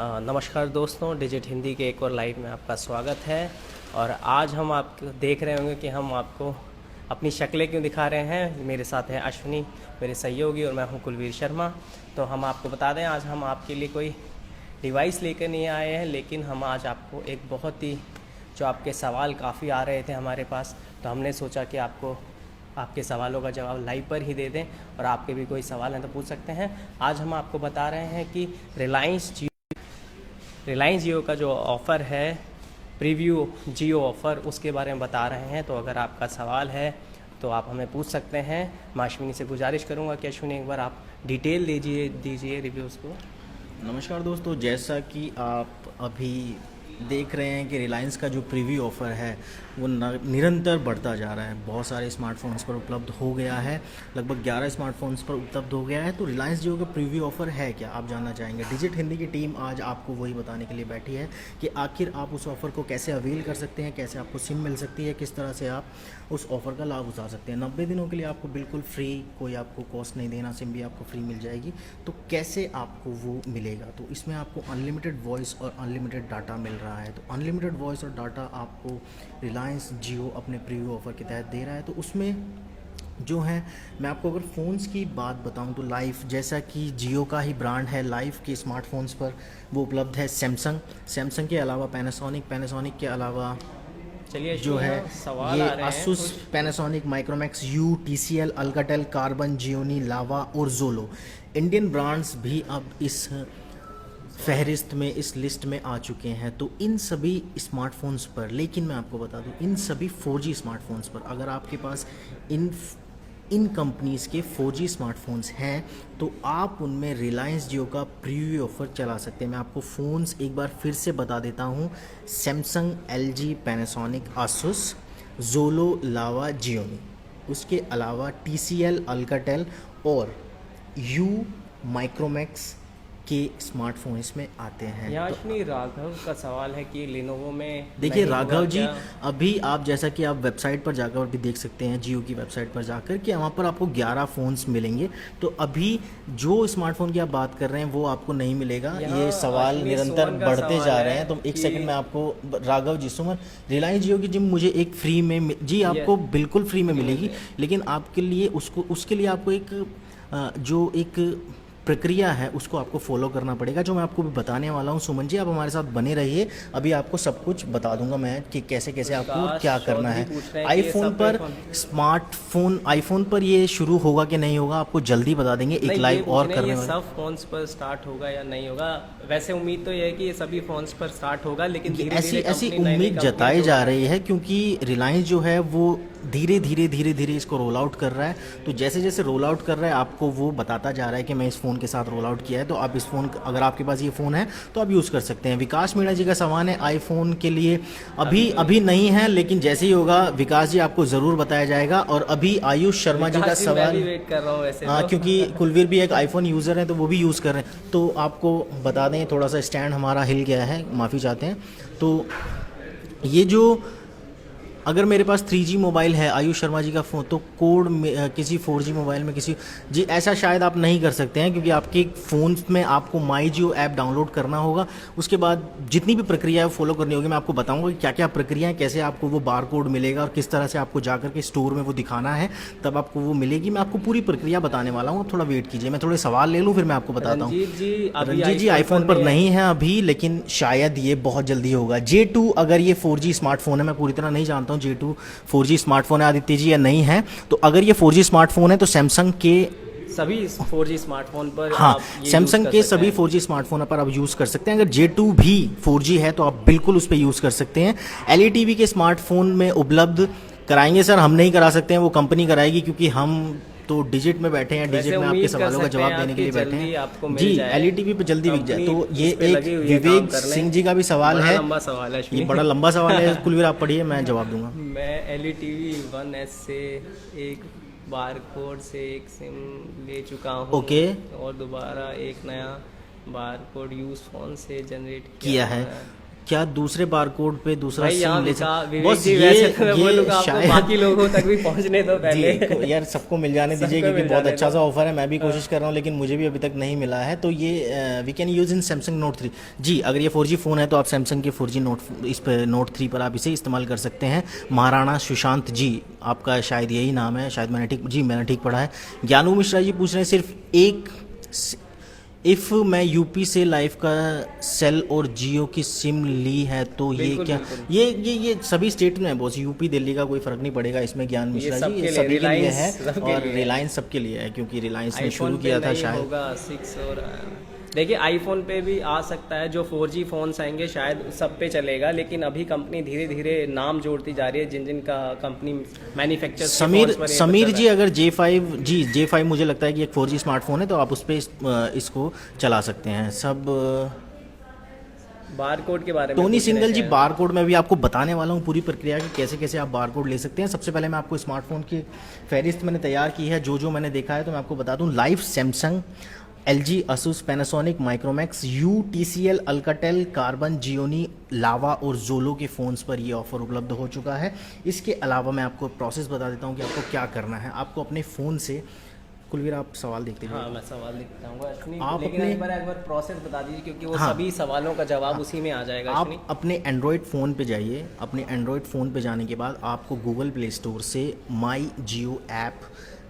नमस्कार दोस्तों, डिजिट हिंदी के एक और लाइव में आपका स्वागत है। और आज हम आपको देख रहे होंगे कि हम आपको अपनी शक्लें क्यों दिखा रहे हैं। मेरे साथ है अश्विनी, मेरे सहयोगी, और मैं हूं कुलवीर शर्मा। तो हम आपको बता दें, आज हम आपके लिए कोई डिवाइस लेकर नहीं आए हैं, लेकिन हम आज आपको एक बहुत ही जो आपके सवाल काफ़ी आ रहे थे हमारे पास, तो हमने सोचा कि आपको आपके सवालों का जवाब लाइव पर ही दे दें। और आपके भी कोई सवाल हैं तो पूछ सकते हैं। आज हम आपको बता रहे हैं कि रिलायंस जियो का जो ऑफ़र है, प्रीव्यू जियो ऑफ़र, उसके बारे में बता रहे हैं। तो अगर आपका सवाल है तो आप हमें पूछ सकते हैं। मैं अश्विनी से गुजारिश करूंगा कि अश्विनी एक बार आप डिटेल दीजिए रिव्यूज़ को। नमस्कार दोस्तों, जैसा कि आप अभी देख रहे हैं कि रिलायंस का जो प्रीव्यू ऑफ़र है वो निरंतर बढ़ता जा रहा है। बहुत सारे स्मार्टफोन्स पर उपलब्ध हो गया है, लगभग 11 स्मार्टफोन्स पर उपलब्ध हो गया है। तो रिलायंस जियो का प्रीव्यू ऑफ़र है क्या, आप जानना चाहेंगे। डिजिट हिंदी की टीम आज आपको वही बताने के लिए बैठी है कि आखिर आप उस ऑफ़र को कैसे अवेल कर सकते हैं, कैसे आपको सिम मिल सकती है, किस तरह से आप उस ऑफ़र का लाभ उठा सकते हैं। 90 दिनों के लिए आपको बिल्कुल फ्री, कोई आपको कॉस्ट नहीं देना, सिम भी आपको फ्री मिल जाएगी। तो कैसे आपको वो मिलेगा, तो इसमें आपको अनलिमिटेड वॉइस और अनलिमिटेड डाटा मिल रहा है। तो अनलिमिटेड वॉइस और डाटा आपको रिलायंस जियो अपने प्रीव्यू ऑफ़र के तहत दे रहा है। तो उसमें जो है, मैं आपको अगर फ़ोन्स की बात बताऊं तो लाइफ, जैसा कि जियो का ही ब्रांड है, लाइफ के स्मार्टफोन्स पर वो उपलब्ध है। सैमसंग के अलावा पैनासोनिक के अलावा चलिए जो है सवाल ये आ रहे हैं asus, Panasonic, Micromax, Yu, TCL, Alcatel, Karbonn, Gionee, Lava और जोलो इंडियन ब्रांड्स भी अब इस फहरिस्त में, इस लिस्ट में आ चुके हैं। तो इन सभी स्मार्टफोन्स पर, लेकिन मैं आपको बता दूं, इन सभी 4G स्मार्टफोन्स पर अगर आपके पास इन कंपनीज़ के 4G स्मार्टफोन्स हैं तो आप उनमें रिलायंस जियो का प्रीव्यू ऑफ़र चला सकते हैं। मैं आपको फ़ोन्स एक बार फिर से बता देता हूँ। सैमसंग, LG, पैनासोनिक, आसूस, जोलो, लावा, जियोनी, उसके अलावा TCL, अल्काटेल और यू, माइक्रोमैक्स के स्मार्टफोन इसमें आते हैं। याशनी राघव का सवाल है कि लिनोवो में देखिए नहीं राघव होगा जी, क्या? अभी आप जैसा कि आप वेबसाइट पर जाकर भी देख सकते हैं, जियो की वेबसाइट पर जाकर, कि वहाँ पर आपको 11 फ़ोन्स मिलेंगे। तो अभी जो स्मार्टफोन की आप बात कर रहे हैं वो आपको नहीं मिलेगा। ये सवाल अश्विनी निरंतर सुमन का बढ़ते सवाल जा रहे है हैं। तो एक कि सेकंड में आपको, राघव जी, सुमन, रिलायंस जियो की जिम मुझे एक फ्री में जी आपको बिल्कुल फ्री में मिलेगी, लेकिन आपके लिए उसके लिए आपको जो एक प्रक्रिया है उसको आपको फॉलो करना पड़ेगा, जो मैं आपको भी बताने वाला हूँ। सुमन जी, आप हमारे साथ बने रहिए, अभी आपको सब कुछ बता दूंगा मैं कि कैसे कैसे आपको प्रकाश क्या करना चौधरी है। पूछ रहे हैं कि ये आईफोन सब पर, फोन आईफोन पर ये शुरू होगा कि नहीं होगा, आपको जल्दी बता देंगे। एक नहीं, ये लाइव और पूछने करने ये वाले, सब फोन्स पर स्टार्ट होगा या नहीं होगा। वैसे उम्मीद तो ये है कि ये सभी फोन्स पर स्टार्ट होगा, लेकिन धीरे ऐसी धीरे ऐसी कंपनी, नई उम्मीद कंपनी जताई जो जा रही है, क्योंकि रिलायंस जो है वो धीरे धीरे इसको रोल आउट कर रहा है। तो जैसे जैसे रोल आउट कर रहा है आपको वो बताता जा रहा है कि मैं इस फ़ोन के साथ रोल आउट किया है। तो आप इस फ़ोन, अगर आपके पास ये फ़ोन है तो आप यूज़ कर सकते हैं। विकास मीणा जी का सवाल है, आईफोन के लिए अभी नहीं है, लेकिन जैसे ही होगा विकास जी आपको ज़रूर बताया जाएगा। और अभी आयुष शर्मा जी का मैं सवाल, भी वेट कर रहा हूँ वैसे हाँ, तो। क्योंकि कुलवीर भी एक आईफोन यूज़र है तो वो भी यूज़ कर रहे हैं। तो आपको बता दें, थोड़ा सा स्टैंड हमारा हिल गया है, माफ़ी चाहते हैं। तो ये जो, अगर मेरे पास 3G मोबाइल है, आयुष शर्मा जी का फ़ोन, तो कोड में किसी 4G मोबाइल में किसी जी, ऐसा शायद आप नहीं कर सकते हैं, क्योंकि आपके फ़ोन में आपको माई जियो ऐप डाउनलोड करना होगा। उसके बाद जितनी भी प्रक्रिया है वो फॉलो करनी होगी। मैं आपको बताऊंगा कि क्या क्या प्रक्रिया है, कैसे आपको वो बार कोड मिलेगा और किस तरह से आपको जाकर के स्टोर में वो दिखाना है, तब आपको वो मिलेगी। मैं आपको पूरी प्रक्रिया बताने वाला हूँ, आप थोड़ा वेट कीजिए। मैं थोड़े सवाल ले लूँ फिर मैं आपको बताता हूँ। रंजीत जी आईफोन पर नहीं है अभी, लेकिन शायद ये बहुत जल्दी होगा। J2, अगर ये 4G स्मार्टफोन है, मैं पूरी तरह नहीं जानता हूँ J2 4G स्मार्टफोन है आदित्य जी या नहीं है। तो अगर ये 4G स्मार्टफोन है तो सैमसंग के सभी 4G स्मार्टफोन पर हाँ, आप ये सैमसंग यूज़ के कर सकते सभी हैं। 4G स्मार्टफोन पर आप यूज़ कर सकते हैं। अगर J2 भी 4G है तो आप बिल्कुल उस पर यूज़ कर सकते हैं। LETV के स्मार्टफोन में उपलब्ध कराएंगे सर, हम नहीं करा सकते हैं, वो कंपनी कराएगी, क्योंकि हम तो डिजिट में बैठे हैं, डिजिट वैसे में आपके उम्मीद कर सवालों का सकते जवाब हैं देने आप के कि लिए बैठे जल्दी हैं आपको जी। मिल जाए, LETV पे जल्दी बिक जाए। तो कंपनी ये इस पे एक लगी हुई है, काम विवेक कर लें। सिंह जी का भी सवाल बड़ा है। लंबा सवाल है ये बड़ा लंबा सवाल है, कुलवीर आप पढ़िए, मैं जवाब दूंगा। मैं LETV 1S से एक बार कोड से एक सिम ले चुका हूँ। ओके। और दोबारा एक नया बार कोड यूज फोन से जनरेट किया है। क्या दूसरे बारकोड पे दूसरा भाई यहाँ सिम ले विवेक बस जी, ये वैसे तो मैं बोलूँगा आपको शायद बाकी लोगों तक भी पहुँचने दो पहले। जी यार सबको मिल जाने दीजिए सबको क्योंकि मिल बहुत जाने अच्छा दो। सा ऑफर है। मैं भी कोशिश कर रहा हूँ लेकिन मुझे भी अभी तक नहीं मिला है। तो ये we can use in Samsung note 3। जी अगर ये 4G फ़ोन है तो आप सैमसंग के 4G नोट इस पर नोट 3 पर आप इसे इस्तेमाल कर सकते हैं। महाराणा सुशांत जी आपका शायद यही नाम है, शायद मैंने ठीक पढ़ा है। ज्ञानू मिश्रा जी पूछ रहे हैं सिर्फ एक इफ़ मैं यूपी से लाइफ का सेल और जियो की सिम ली है तो ये बिल्कुल, क्या बिल्कुल। ये सभी स्टेट में है बॉस, यूपी दिल्ली का कोई फ़र्क नहीं पड़ेगा इसमें। ज्ञान मिश्रा जी सबके ये लिए, सभी के लिए रिलायंस है सबके और लिए है। रिलायंस सबके लिए है क्योंकि रिलायंस ने आईफोन शुरू पे किया था नहीं शायद। होगा 6 और देखिए आईफोन पे भी आ सकता है, जो 4G फोन्स आएंगे शायद सब पे चलेगा, लेकिन अभी कंपनी धीरे धीरे नाम जोड़ती जा रही है जिन जिन का कंपनी मैन्युफैक्चर समीर जी अगर J5 मुझे लगता है कि एक 4G स्मार्टफोन है तो आप उस पर इसको चला सकते हैं सब। बारकोड के बारे में टोनी पूछ रहे सिंगल जी हैं। बारकोड में भी आपको बताने वाला हूँ पूरी प्रक्रिया कि कैसे कैसे आप बारकोड ले सकते हैं। सबसे पहले मैं आपको स्मार्टफोन की फहरिस्त मैंने तैयार की है, जो मैंने देखा है तो मैं आपको बता दूँ। Live Samsung, LG, Asus, Panasonic, Micromax, TCL, Alcatel, Karbonn, Gionee, Lava और जोलो के फ़ोन्स पर ये ऑफ़र उपलब्ध हो चुका है। इसके अलावा मैं आपको प्रोसेस बता देता हूँ कि आपको क्या करना है। आपको अपने फ़ोन से कुलवीर आप सवाल देखते हैं। हाँ मैं सवाल लिखता हूँ अश्विनी, आप लेकिन अपने- एक बार प्रोसेस बता दीजिए क्योंकि वो हाँ। सभी सवालों का जवाब उसी में आ जाएगा आप अश्विनी। अपने एंड्रॉयड फ़ोन पे जाइए। अपने एंड्रॉयड फ़ोन पे जाने के बाद आपको गूगल प्ले स्टोर से माई जियो ऐप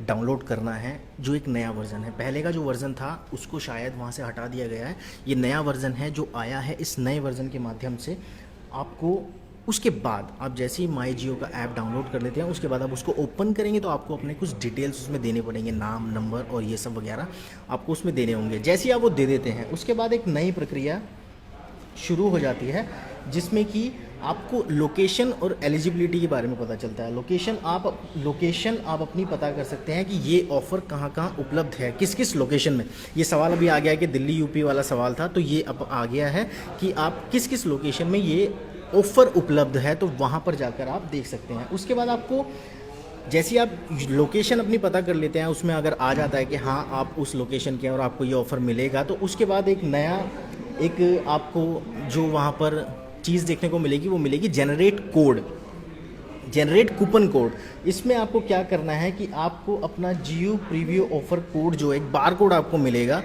डाउनलोड करना है, जो एक नया वर्ज़न है। पहले का जो वर्ज़न था उसको शायद वहाँ से हटा दिया गया है। ये नया वर्ज़न है जो आया है। इस नए वर्ज़न के माध्यम से आपको उसके बाद आप जैसे ही माई जियो का ऐप डाउनलोड कर लेते हैं उसके बाद आप उसको ओपन करेंगे तो आपको अपने कुछ डिटेल्स उसमें देने पड़ेंगे, नाम, नंबर और ये सब वगैरह आपको उसमें देने होंगे। जैसे ही आप वो दे देते हैं उसके बाद एक नई प्रक्रिया शुरू हो जाती है जिसमें कि आपको लोकेशन और एलिजिबिलिटी के बारे में पता चलता है। लोकेशन आप अपनी पता कर सकते हैं कि ये ऑफ़र कहाँ कहाँ उपलब्ध है, किस किस लोकेशन में। ये सवाल अभी आ गया है कि दिल्ली यूपी वाला सवाल था, तो ये अब आ गया है कि आप किस किस लोकेशन में ये ऑफ़र उपलब्ध है, तो वहाँ पर जाकर आप देख सकते हैं। उसके बाद आपको जैसे आप लोकेशन अपनी पता कर लेते हैं उसमें अगर आ जाता है कि हाँ आप उस लोकेशन के हैं और आपको ये ऑफ़र मिलेगा, तो उसके बाद एक आपको जो वहाँ पर चीज़ देखने को मिलेगी वो मिलेगी जनरेट कूपन कोड। इसमें आपको क्या करना है कि आपको अपना जियो प्रीव्यू ऑफ़र कोड जो एक बार कोड आपको मिलेगा,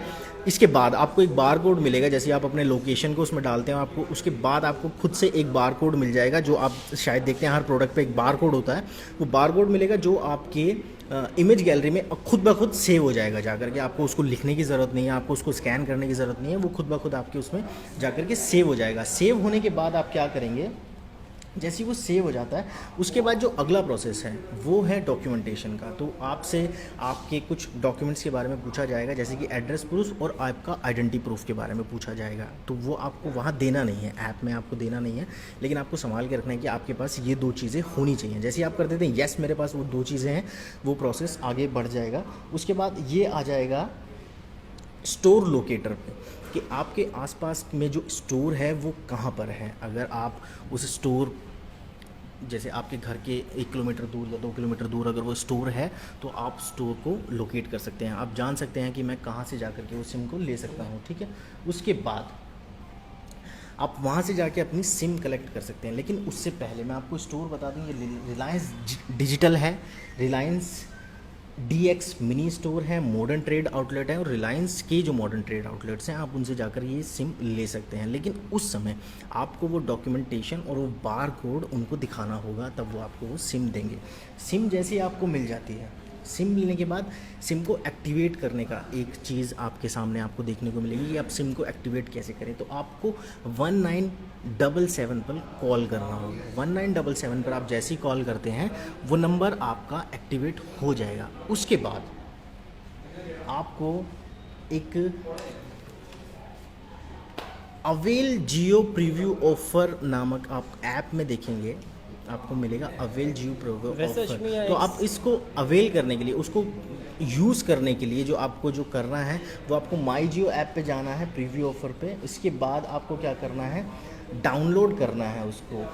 इसके बाद आपको एक बार कोड मिलेगा। जैसे आप अपने लोकेशन को उसमें डालते हैं आपको उसके बाद आपको खुद से एक बार कोड मिल जाएगा, जो आप शायद देखते हैं हर प्रोडक्ट पे एक बार कोड होता है। वो बार कोड मिलेगा जो आपके इमेज गैलरी में खुद ब खुद सेव हो जाएगा जाकर के। आपको उसको लिखने की ज़रूरत नहीं है, आपको उसको स्कैन करने की ज़रूरत नहीं है, वो खुद ब खुद आपके उसमें जाकर के सेव हो जाएगा। सेव होने के बाद आप क्या करेंगे, जैसे ही वो सेव हो जाता है उसके बाद जो अगला प्रोसेस है वो है डॉक्यूमेंटेशन का। तो आपसे आपके कुछ डॉक्यूमेंट्स के बारे में पूछा जाएगा, जैसे कि एड्रेस प्रूफ और आपका आइडेंटिटी प्रूफ के बारे में पूछा जाएगा। तो वो आपको वहाँ देना नहीं है, ऐप में आपको देना नहीं है, लेकिन आपको संभाल के रखना है कि आपके पास ये 2 चीज़ें होनी चाहिए। जैसे आप कर देते हैं येस मेरे पास वो 2 चीज़ें हैं, वो प्रोसेस आगे बढ़ जाएगा। उसके बाद ये आ जाएगा स्टोर लोकेटर पे कि आपके आसपास में जो स्टोर है वो कहाँ पर है। अगर आप उस स्टोर जैसे आपके घर के 1 किलोमीटर दूर या 2 किलोमीटर दूर अगर वो स्टोर है तो आप स्टोर को लोकेट कर सकते हैं। आप जान सकते हैं कि मैं कहाँ से जा कर के उस सिम को ले सकता हूँ, ठीक है। उसके बाद आप वहाँ से जाके अपनी सिम कलेक्ट कर सकते हैं। लेकिन उससे पहले मैं आपको स्टोर बता दूँ, ये रिलायंस डिजिटल है, रिलायंस DX मिनी स्टोर है, मॉडर्न ट्रेड आउटलेट है और रिलायंस के जो मॉडर्न ट्रेड आउटलेट्स हैं आप उनसे जाकर ये सिम ले सकते हैं। लेकिन उस समय आपको वो डॉक्यूमेंटेशन और वो बार कोड उनको दिखाना होगा, तब वो आपको वो सिम देंगे। सिम जैसे ही आपको मिल जाती है, सिम मिलने के बाद सिम को एक्टिवेट करने का एक चीज़ आपके सामने आपको देखने को मिलेगी कि आप सिम को एक्टिवेट कैसे करें। तो आपको 1977 पर कॉल करना होगा। 1977 पर आप जैसे ही कॉल करते हैं वो नंबर आपका एक्टिवेट हो जाएगा। उसके बाद आपको एक अवेल जियो प्रीव्यू ऑफर नामक आप ऐप में देखेंगे, आपको मिलेगा अवेल जियो प्रीव्यू ऑफर। तो आप इसको अवेल करने के लिए, उसको यूज़ करने के लिए जो करना है वो आपको माई जियो ऐप पे जाना है, प्रीव्यू ऑफर पे। इसके बाद आपको क्या करना है, डाउनलोड करना है उसको,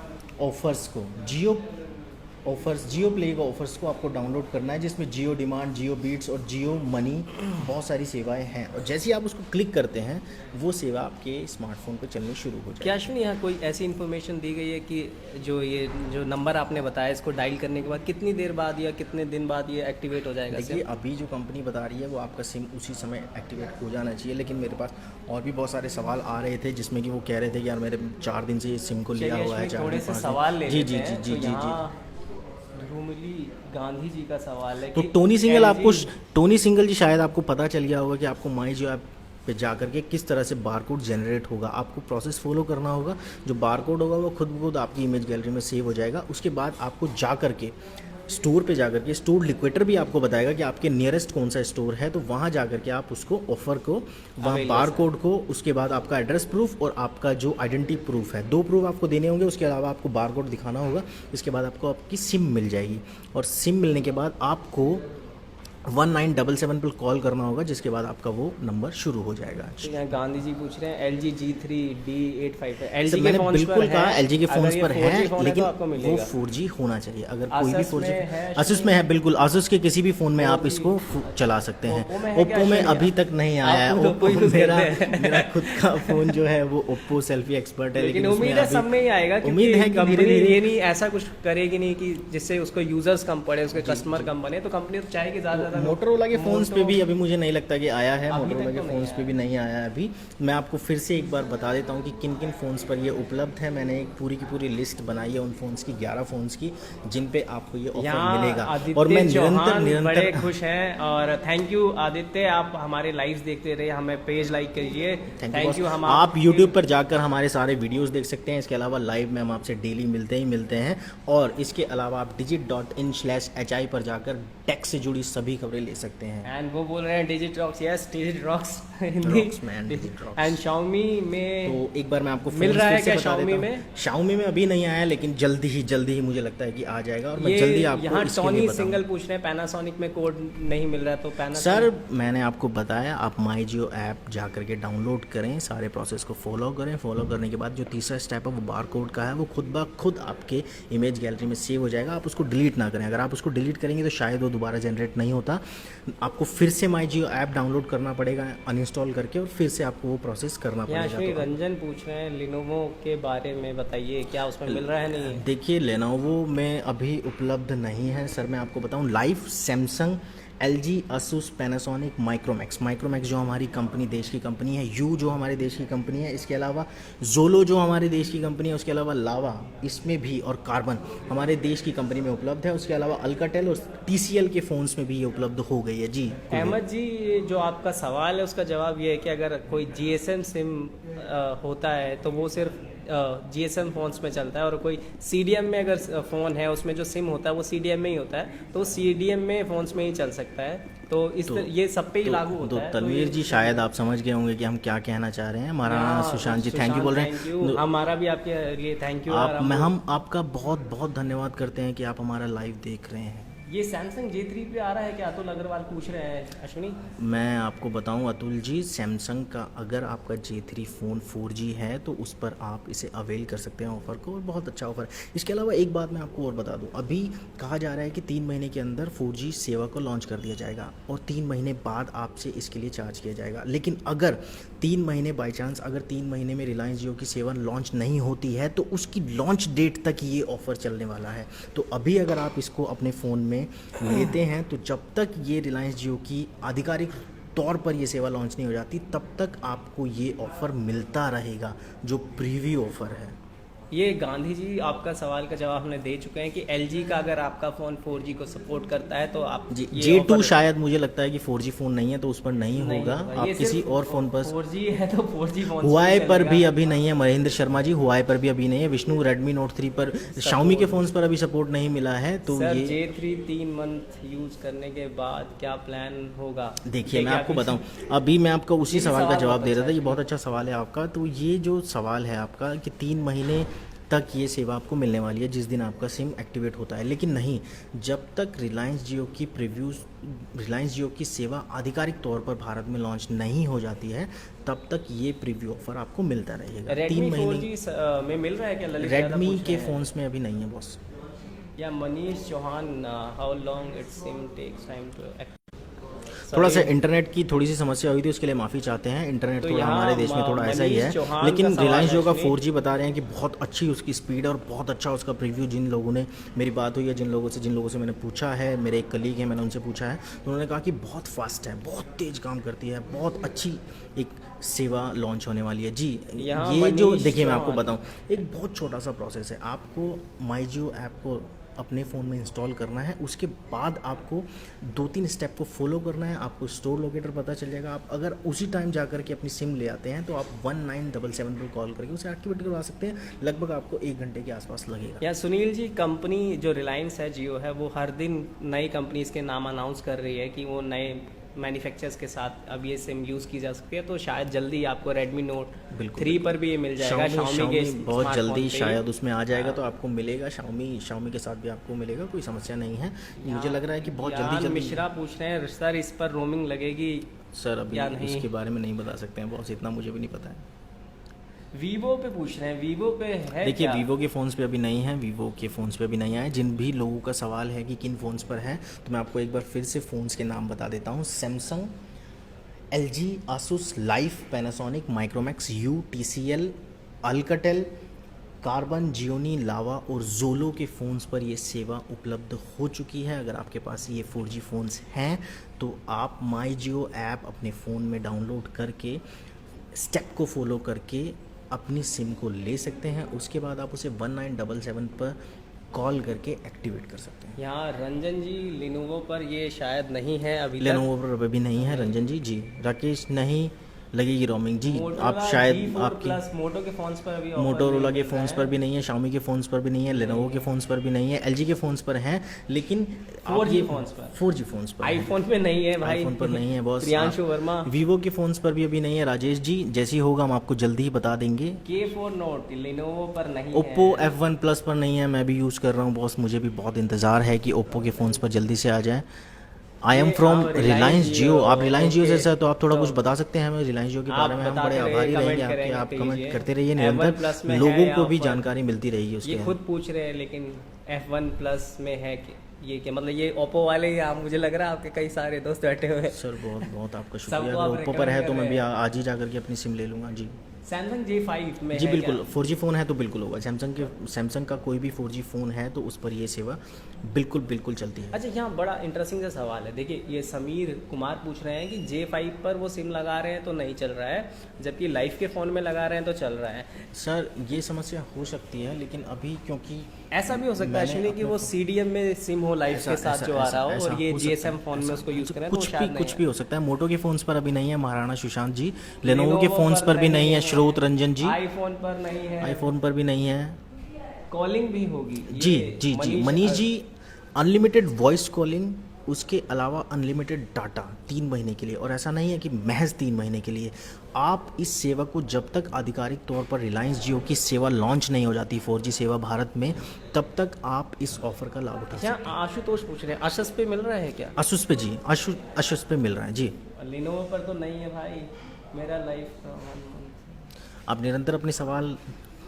ऑफर्स को, जियो ऑफर्स, जियो प्ले का ऑफर्स को आपको डाउनलोड करना है, जिसमें जियो डिमांड, जियो बीट्स और जियो मनी बहुत सारी सेवाएं हैं। और जैसे ही आप उसको क्लिक करते हैं वो सेवा आपके स्मार्टफोन पर चलनी शुरू हो जाएगी। क्या अश्विनी यहाँ कोई ऐसी इन्फॉर्मेशन दी गई है कि जो नंबर आपने बताया इसको डायल करने के बाद कितनी देर बाद या कितने दिन बाद ये एक्टिवेट हो जाएगा? देखिए अभी जो कंपनी बता रही है वो आपका सिम उसी समय एक्टिवेट हो जाना चाहिए, लेकिन मेरे पास और भी बहुत सारे सवाल आ रहे थे जिसमें कि वो कह रहे थे कि यार मेरे 4 दिन से ये सिम को लिया हुआ है। थोड़े से सवाल ले जी लेते जी हैं। जी जी जी जी। ध्रुमली गांधी जी का सवाल है तो कि टोनी सिंगल जी शायद आपको पता चल गया होगा कि आपको माई जियो ऐप पे जा करके किस तरह से बारकोड जनरेट होगा। आपको प्रोसेस फॉलो करना होगा। जो बारकोड होगा वो खुद ब खुद आपकी इमेज गैलरी में सेव हो जाएगा। उसके बाद आपको जा करके स्टोर पे जा करके स्टोर लिक्विडेटर भी आपको बताएगा कि आपके नियरेस्ट कौन सा स्टोर है, तो वहाँ जा करके आप उसको ऑफर को, वहाँ बारकोड को, उसके बाद आपका एड्रेस प्रूफ और आपका जो आइडेंटिटी प्रूफ है, 2 प्रूफ आपको देने होंगे। उसके अलावा आपको बारकोड दिखाना होगा। इसके बाद आपको आपकी सिम मिल जाएगी और सिम मिलने के बाद आपको 1977 पर कॉल करना होगा, जिसके बाद आपका वो नंबर शुरू हो जाएगा। तो यहाँ गांधी जी पूछ रहे हैं LG G3D855 LG मैंने के फोन बिल्कुल पर कहा है। LG के फोन्स पर है, लेकिन आपको वो मिलेगा। 4G होना चाहिए। अगर कोई भी Asus 4G में है, Asus में है, बिल्कुल Asus के किसी भी फ़ोन में आप इसको चला सकते हैं। Oppo में अभी तक नहीं आया है। Oppo Oppo मेरा खुद का फ़ोन जो है वो Oppo सेल्फी एक्सपर्ट है, लेकिन उम्मीद है सब में ही आएगा। उम्मीद है कि कंपनी ये नहीं ऐसा कुछ करेगी नहीं कि जिससे उसको यूजर्स कम पड़े, उसके कस्टमर कम बने। तो कंपनी तो चाहेगी ज़्यादा। मोटरोला के फोन्स पे भी अभी मुझे नहीं लगता कि आया है। मोटरोला के फोन्स पे भी नहीं आया है अभी। मैं आपको फिर से एक बार बता देता हूँ कि किन किन फ़ोन्स पर ये उपलब्ध है। मैंने एक पूरी की पूरी लिस्ट बनाई है उन फ़ोन्स की, 11 फ़ोन्स की, जिन पे आपको ये ऑफर मिलेगा। और मैं निरंतर बड़े खुश हैं और थैंक यू आदित्य, आप हमारे लाइव देखते रहे, हमें पेज लाइक करिए। Thank you. हम आप YouTube पर जाकर हमारे सारे वीडियोस देख सकते हैं। इसके अलावा लाइव में हम आपसे डेली मिलते हैं। और इसके अलावा आप digit.in/hi पर जाकर टेक से जुड़ी सभी खबरें ले सकते हैं। एंड वो बोल रहे हैं digit rocks, yes digit rocks Hindi and Xiaomi में। तो एक बार मैं आपको मिल रहा है क्या Xiaomi में? Xiaomi में अभी नहीं आया, लेकिन जल्दी ही मुझे लगता है कि आ जाएगा। और मैं जल्दी आपको यहाँ इसके टॉनी लिए बताऊंगा। सिंगल पूछ रहे हैं पैनासोनिक में कोड नहीं मिल रहा है, तो सर मैंने आपको बताया, आप माई जियो ऐप जा करके डाउनलोड करें, सारे प्रोसेस को फॉलो करें। फॉलो करने के बाद जो तीसरा स्टेप है वो बारकोड का है, वो खुद ब खुद आपके इमेज गैलरी में सेव हो जाएगा। आप उसको डिलीट ना करें। अगर आप उसको डिलीट करेंगे तो शायद वो दोबारा जनरेट नहीं होता। आपको फिर से माई जियो ऐप डाउनलोड करना पड़ेगा अनइंस्टॉल करके, और फिर से आपको वो प्रोसेस करना पड़ेगा। श्री रंजन पूछ रहे हैं लिनोवो के बारे में बताइए, क्या उसमें मिल रहा है नहीं? देखिए लेनोवो में अभी उपलब्ध नहीं है सर। मैं आपको बताऊं, live Samsung, LG, Asus, Panasonic, Micromax जो हमारी कंपनी, देश की कंपनी है, यू जो हमारे देश की कंपनी है, इसके अलावा जोलो जो हमारे देश की कंपनी है, उसके अलावा लावा इसमें भी, और कार्बन हमारे देश की कंपनी में उपलब्ध है। उसके अलावा अल्काटेल और TCL के फ़ोन्स में भी ये उपलब्ध हो गई है। जी अहमद जी, जो आपका सवाल है उसका जवाब ये है कि अगर कोई GSM सिम होता है तो वो सिर्फ GSM फ़ोन्स में चलता है, और कोई CDM में अगर फ़ोन है उसमें जो सिम होता है वो CDM में ही होता है, तो CDM में फ़ोन्स में ही चल सकता है। तो ये सब पे ही लागू होता है। तनवीर जी शायद आप समझ गए होंगे कि हम क्या कहना चाह रहे हैं। हमारा सुशांत जी थैंक यू बोल रहे हैं। हमारा भी आपके लिए थैंक यू। हम आपका बहुत बहुत धन्यवाद करते हैं कि आप हमारा लाइव देख रहे हैं। ये सैमसंग J3 पे आ रहा है क्या? अतुल अग्रवाल पूछ रहे हैं। अश्विनी, मैं आपको बताऊं अतुल जी, सैमसंग का अगर आपका J3 फ़ोन 4G है तो उस पर आप इसे अवेल कर सकते हैं ऑफ़र को, और बहुत अच्छा ऑफ़र है। इसके अलावा एक बात मैं आपको और बता दूं, अभी कहा जा रहा है कि 3 महीने के अंदर 4G सेवा को लॉन्च कर दिया जाएगा और 3 महीने बाद आपसे इसके लिए चार्ज किया जाएगा। लेकिन अगर 3 महीने बाई चांस अगर 3 महीने में रिलायंस जियो की सेवा लॉन्च नहीं होती है तो उसकी लॉन्च डेट तक ये ऑफ़र चलने वाला है। तो अभी अगर आप इसको अपने फ़ोन में लेते हैं तो जब तक ये रिलायंस जियो की आधिकारिक तौर पर ये सेवा लॉन्च नहीं हो जाती तब तक आपको ये ऑफ़र मिलता रहेगा, जो प्रीव्यू ऑफ़र है। ये गांधी जी आपका सवाल का जवाब हमने दे चुके हैं कि LG का अगर आपका फ़ोन 4G को सपोर्ट करता है तो आप जी J2 शायद मुझे लगता है कि 4G फ़ोन नहीं है तो उस पर नहीं होगा। आप किसी और फ़ोन पर 4G है तो 4G फ़ोन हुआई पर भी अभी नहीं है। महेंद्र शर्मा जी, हुआई पर भी अभी नहीं है। विष्णु, Redmi Note 3 पर, Xiaomi के फ़ोन्स पर अभी सपोर्ट नहीं मिला है। तो सर, ये J3 3 मंथ यूज़ करने के बाद क्या प्लान होगा? देखिए मैं आपको बताऊं, अभी मैं आपको उसी सवाल का जवाब दे रहा था। ये बहुत अच्छा सवाल है आपका। तो ये जो सवाल है आपका कि 3 महीने तक ये सेवा आपको मिलने वाली है जिस दिन आपका सिम एक्टिवेट होता है, लेकिन नहीं, जब तक रिलायंस जियो की सेवा आधिकारिक तौर पर भारत में लॉन्च नहीं हो जाती है तब तक ये प्रीव्यू ऑफर आपको मिलता रहेगा। 3 महीने में मिल रहा है क्या? रेडमी के फ़ोन्स में अभी नहीं है बॉस। या Manish Chauhan, how long it SIM takes time to थोड़ा सा इंटरनेट की थोड़ी सी समस्या हुई थी, उसके लिए माफ़ी चाहते हैं। इंटरनेट तो थोड़ा यहाँ हमारे देश में थोड़ा ऐसा ही मनीष है, चौहान लेकिन का सवाल रिलायंस है जियो का actually। 4G बता रहे हैं कि बहुत अच्छी उसकी स्पीड है और बहुत अच्छा उसका प्रीव्यू। जिन लोगों ने मेरी बात हुई है, जिन लोगों से मैंने पूछा है, मेरे एक कलीग हैं, मैंने उनसे पूछा है, तो उन्होंने कहा कि बहुत फास्ट है, बहुत तेज़ काम करती है, बहुत अच्छी एक सेवा लॉन्च होने वाली है जी। यहाँ ये जो मनीष देखिए मैं आपको चौहान। बताऊँ, एक बहुत छोटा सा प्रोसेस है। आपको माई जियो ऐप को अपने फ़ोन में इंस्टॉल करना है, उसके बाद आपको 2-3 स्टेप को फॉलो करना है, आपको स्टोर लोकेटर पता चल जाएगा। आप अगर उसी टाइम जा कर के अपनी सिम ले आते हैं तो आप 1977 पर कॉल करके उसे एक्टिवेट करवा सकते हैं। लगभग आपको 1 घंटे के आसपास लगेगा। या सुनील जी, कंपनी जो रिलायंस है, जियो है, वो हर दिन नई कंपनीज के नाम अनाउंस कर रही है कि वो नए मैन्युफैक्चरर्स के साथ अब ये सिम यूज़ की जा सकती है। तो शायद जल्दी आपको Redmi Note 3 पर भी ये मिल जाएगा। Xiaomi के बहुत स्मार्टफोन जल्दी पे। शायद उसमें आ जाएगा, तो आपको मिलेगा। Xiaomi के साथ भी आपको मिलेगा, कोई समस्या नहीं है। मुझे लग रहा है कि बहुत यान जल्दी मिश्रा पूछ रहे हैं सर, इस पर रोमिंग लगेगी सर अभी या नहीं? इसके बारे में नहीं बता सकते हैं बॉस, इतना मुझे भी नहीं पता है। वीवो पे पूछ रहे हैं, वीवो पे है देखिए क्या? वीवो के फ़ोन्स पे अभी नहीं है, वीवो के फ़ोन्स पे अभी नहीं आए। जिन भी लोगों का सवाल है कि किन फ़ोन्स पर है, तो मैं आपको एक बार फिर से फ़ोन्स के नाम बता देता हूँ। Samsung, LG, Asus, Lyf, Panasonic, Micromax, TCL, Alcatel, Karbonn, Gionee, Lava और जोलो के फ़ोन्स पर ये सेवा उपलब्ध हो चुकी है। अगर आपके पास ये 4G फ़ोन्स हैं तो आप माई जियो ऐप अपने फ़ोन में डाउनलोड करके स्टेप को फॉलो करके अपनी सिम को ले सकते हैं। उसके बाद आप उसे 1977 पर कॉल करके एक्टिवेट कर सकते हैं। यहाँ रंजन जी, लिनोवो पर ये शायद नहीं है अभी तक। लेनोवो पर अभी नहीं है रंजन जी। राकेश, नहीं लगेगी रोमिंग जी। आप शायद आपकी मोटो के फोन्स पर अभी मोटोरोला के फ़ोन्स पर भी नहीं है, Xiaomi के फ़ोन्स पर भी नहीं है, लेनोवो के फ़ोन्स पर भी नहीं है, LG के फ़ोन्स पर हैं, लेकिन 4G फ़ोन्स पर, 4G फ़ोन्स पर, आईफोन पे नहीं है भाई, आईफोन पर नहीं है बॉस। प्रियांशु वर्मा। वीवो के फ़ोन्स पर भी अभी नहीं है राजेश जी। जैसी होगा हम आपको जल्दी ही बता देंगे। K4 Note लिनोवो पर नहीं ओप्पो है। F1 प्लस पर नहीं है, मैं भी यूज़ कर रहा हूँ बॉस। मुझे भी बहुत इंतज़ार है कि ओप्पो के फ़ोन्स पर जल्दी से आ जाए। आई एम फ्रॉम रिलायंस जियो। आप रिलायंस जियो से सर, तो आप थोड़ा कुछ बता सकते हैं हमें रिलायंस जियो के बारे में? हम बड़े आभारी रहेंगे आपके। आप कमेंट करते रहिए, निरंतर लोगों को भी जानकारी मिलती रहेगी उसके। ये खुद पूछ रहे हैं लेकिन F1 प्लस में है कि ये क्या मतलब? ये ओप्पो वाले ही आप, मुझे लग रहा है आपके कई सारे दोस्त बैठे हुए हैं। सर बहुत बहुत आपका सबको शुक्रिया। आप अगर ओप्पो पर है तो recommend मैं कर भी रहे हैं। आज ही जा करके अपनी सिम ले लूँगा जी। सैमसंग J5 में जी है बिल्कुल, क्या? 4G फ़ोन है तो बिल्कुल होगा। सैमसंग का कोई भी 4G फ़ोन है तो उस पर ये सेवा बिल्कुल चलती है। अच्छा, यहाँ बड़ा इंटरेस्टिंग सा सवाल है। देखिए, ये समीर कुमार पूछ रहे हैं कि J5 पर वो सिम लगा रहे हैं तो नहीं चल रहा है, जबकि लाइफ के फ़ोन में लगा रहे हैं तो चल रहा है। सर ये समस्या हो सकती है, लेकिन अभी क्योंकि ऐसा भी हो सकता है एक्चुअली कि वो CDM में सिम हो लाइफ के साथ जो आ रहा हो, और ये GSM फ़ोन में उसको यूज़ करें, तो कुछ भी हो सकता है। मोटो के फ़ोन्स पर अभी नहीं है महाराणा सुशांत जी। लेनोवो के फ़ोन्स पर भी नहीं है श्रोत रंजन जी। आईफोन पर नहीं है, आईफोन पर भी नहीं है। कॉलिंग भी होगी जी Manish ji. Unlimited voice calling, उसके अलावा अनलिमिटेड डाटा 3 महीने के लिए। और ऐसा नहीं है कि महज 3 महीने के लिए। आप इस सेवा को जब तक आधिकारिक तौर पर रिलायंस जियो की सेवा लॉन्च नहीं हो जाती 4G सेवा भारत में, तब तक आप इस ऑफर का लाभ उठा सकते हैं। क्या आशुतोष पूछ रहे हैं आशुष पे मिल रहा है क्या? आसूस पे जी, आसूस पे मिल रहा है जी। लिनोवो पर तो नहीं है भाई, मेरा लाइफ। आप निरंतर अपने सवाल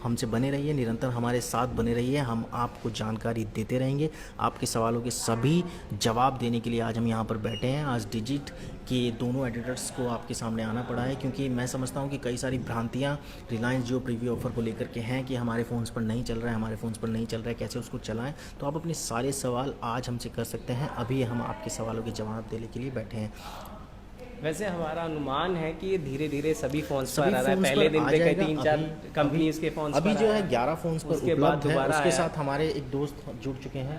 हमसे बने रहिए, निरंतर हमारे साथ बने रहिए। हम आपको जानकारी देते रहेंगे। आपके सवालों के सभी जवाब देने के लिए आज हम यहाँ पर बैठे हैं। आज डिजिट के दोनों एडिटर्स को आपके सामने आना पड़ा है, क्योंकि मैं समझता हूँ कि कई सारी भ्रांतियाँ रिलायंस जियो प्रीव्यू ऑफर को लेकर के हैं कि हमारे फ़ोन्स पर नहीं चल रहा है, हमारे फ़ोन्स पर नहीं चल रहा है, कैसे उसको चलाएं। तो आप अपने सारे सवाल आज हमसे कर सकते हैं। अभी हम आपके सवालों के जवाब देने के लिए बैठे हैं। वैसे हमारा अनुमान है कि ये धीरे धीरे सभी फोन्स पर आ रहा है। फ़ोन्स पहले पर दिन आ पे कई जाएगा। 3-4 अभी- कंपनीज के फोन्स अभी पर जो आया है 11 फ़ोन्स पर उसके बाद उपलब्ध है। दोबारा उसके आया। साथ हमारे एक दोस्त जुड़ चुके हैं,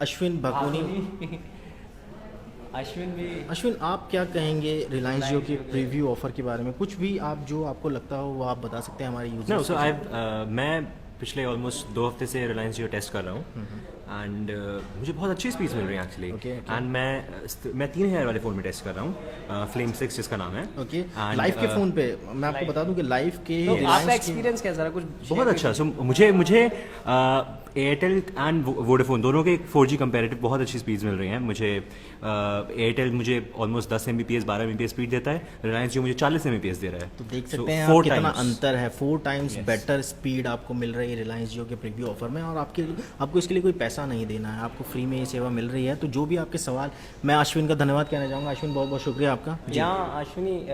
अश्विन भगोनी। अश्विन, आप क्या कहेंगे रिलायंस जियो के प्रीव्यू ऑफर के बारे में? कुछ भी आप जो आपको लगता हो वो आप बता सकते हैं हमारे यूजर्स सो मैं पिछले ऑलमोस्ट 2 हफ्ते से रिलायंस जियो टेस्ट कर रहा हूँ एंड मुझे बहुत अच्छी स्पीड्स मिल रही हैं एक्चुअली। एंड मैं 3000 वाले फ़ोन में टेस्ट कर रहा हूँ, फ्लेम 6 जिसका नाम है। ओके, लाइफ के फ़ोन पे मैं आपको बता दूं कि लाइफ के तो आपका एक्सपीरियंस कैसा रहा? कुछ बहुत अच्छा। सो मुझे एयरटेल एंड वोडाफोन दोनों के 4G कंपेरेटिव बहुत अच्छी स्पीड्स मिल रही हैं मुझे। एयरटेल मुझे ऑलमोस्ट 10 Mbps 12 Mbps स्पीड देता है, रिलायंस जियो मुझे 40 Mbps दे रहा है। तो देख सकते हैं आप कितना अंतर है, 4 टाइम्स बेटर स्पीड आपको मिल रही है रिलायंस जियो के प्रीव्यू ऑफर में। और आपको इसके लिए कोई पैसा नहीं देना है, आपको फ्री में ये सेवा मिल रही है। तो जो भी आपके सवाल, मैं अश्विन का धन्यवाद कहना चाहूँगा। अश्विन बहुत बहुत शुक्रिया आपका। यहाँ अश्विनी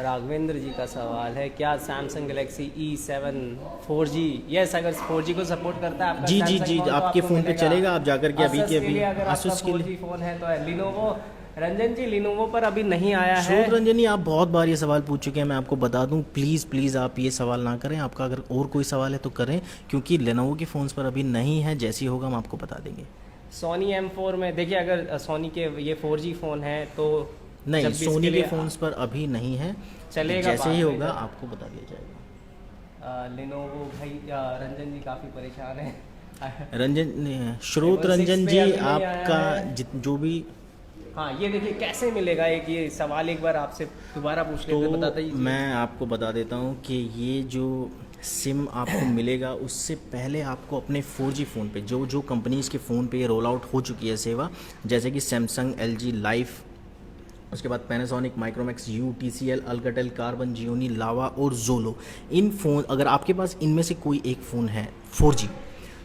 राघवेंद्र जी का सवाल है, क्या Samsung Galaxy E7 4G yes अगर 4G को सपोर्ट करता है आपका जी Samsung फोन तो आपके आपको फ़ोन पे मिलेगा। चलेगा, आप जाकर के अभी Asus के अभी अगर Asus आपका के लिए 4G फोन है तो है। लिनोवो रंजन जी, लिनोवो पर अभी नहीं आया है। श्रोत रंजन जी, आप बहुत बार ये सवाल पूछ चुके हैं, मैं आपको बता दूं प्लीज़ आप ये सवाल ना करें। आपका अगर और कोई सवाल है तो करें, क्योंकि लेनोवो के फ़ोन्स पर अभी नहीं है, जैसे ही होगा हम आपको बता देंगे। सोनी M4 में देखिए, अगर सोनी के ये 4G फ़ोन है तो नहीं, जब भी सोनी इसके के लिए फ़ोन्स पर अभी नहीं है, चलेगा, जैसे ही बाद में होगा जब- आपको बता दिया जाएगा। लिनोवो भाई रंजन जी काफ़ी परेशान है। रंजन श्रोत 7-6 रंजन पे जी, अभी नहीं आया आपका है। जो भी हाँ ये देखिए कैसे मिलेगा, एक ये सवाल एक बार आपसे दोबारा पूछ लेते, बताता तो ही मैं आपको बता देता हूँ कि ये जो सिम आपको मिलेगा उससे पहले आपको अपने 4G फ़ोन पे जो कंपनीज़ के फ़ोन पे ये रोल आउट हो चुकी है सेवा, जैसे कि सैमसंग, LG, लाइफ, उसके बाद Panasonic, Micromax, Yu, TCL, Alcatel, Karbonn, Gionee, Lava और जोलो। इन फ़ोन, अगर आपके पास इनमें से कोई एक फ़ोन है 4G,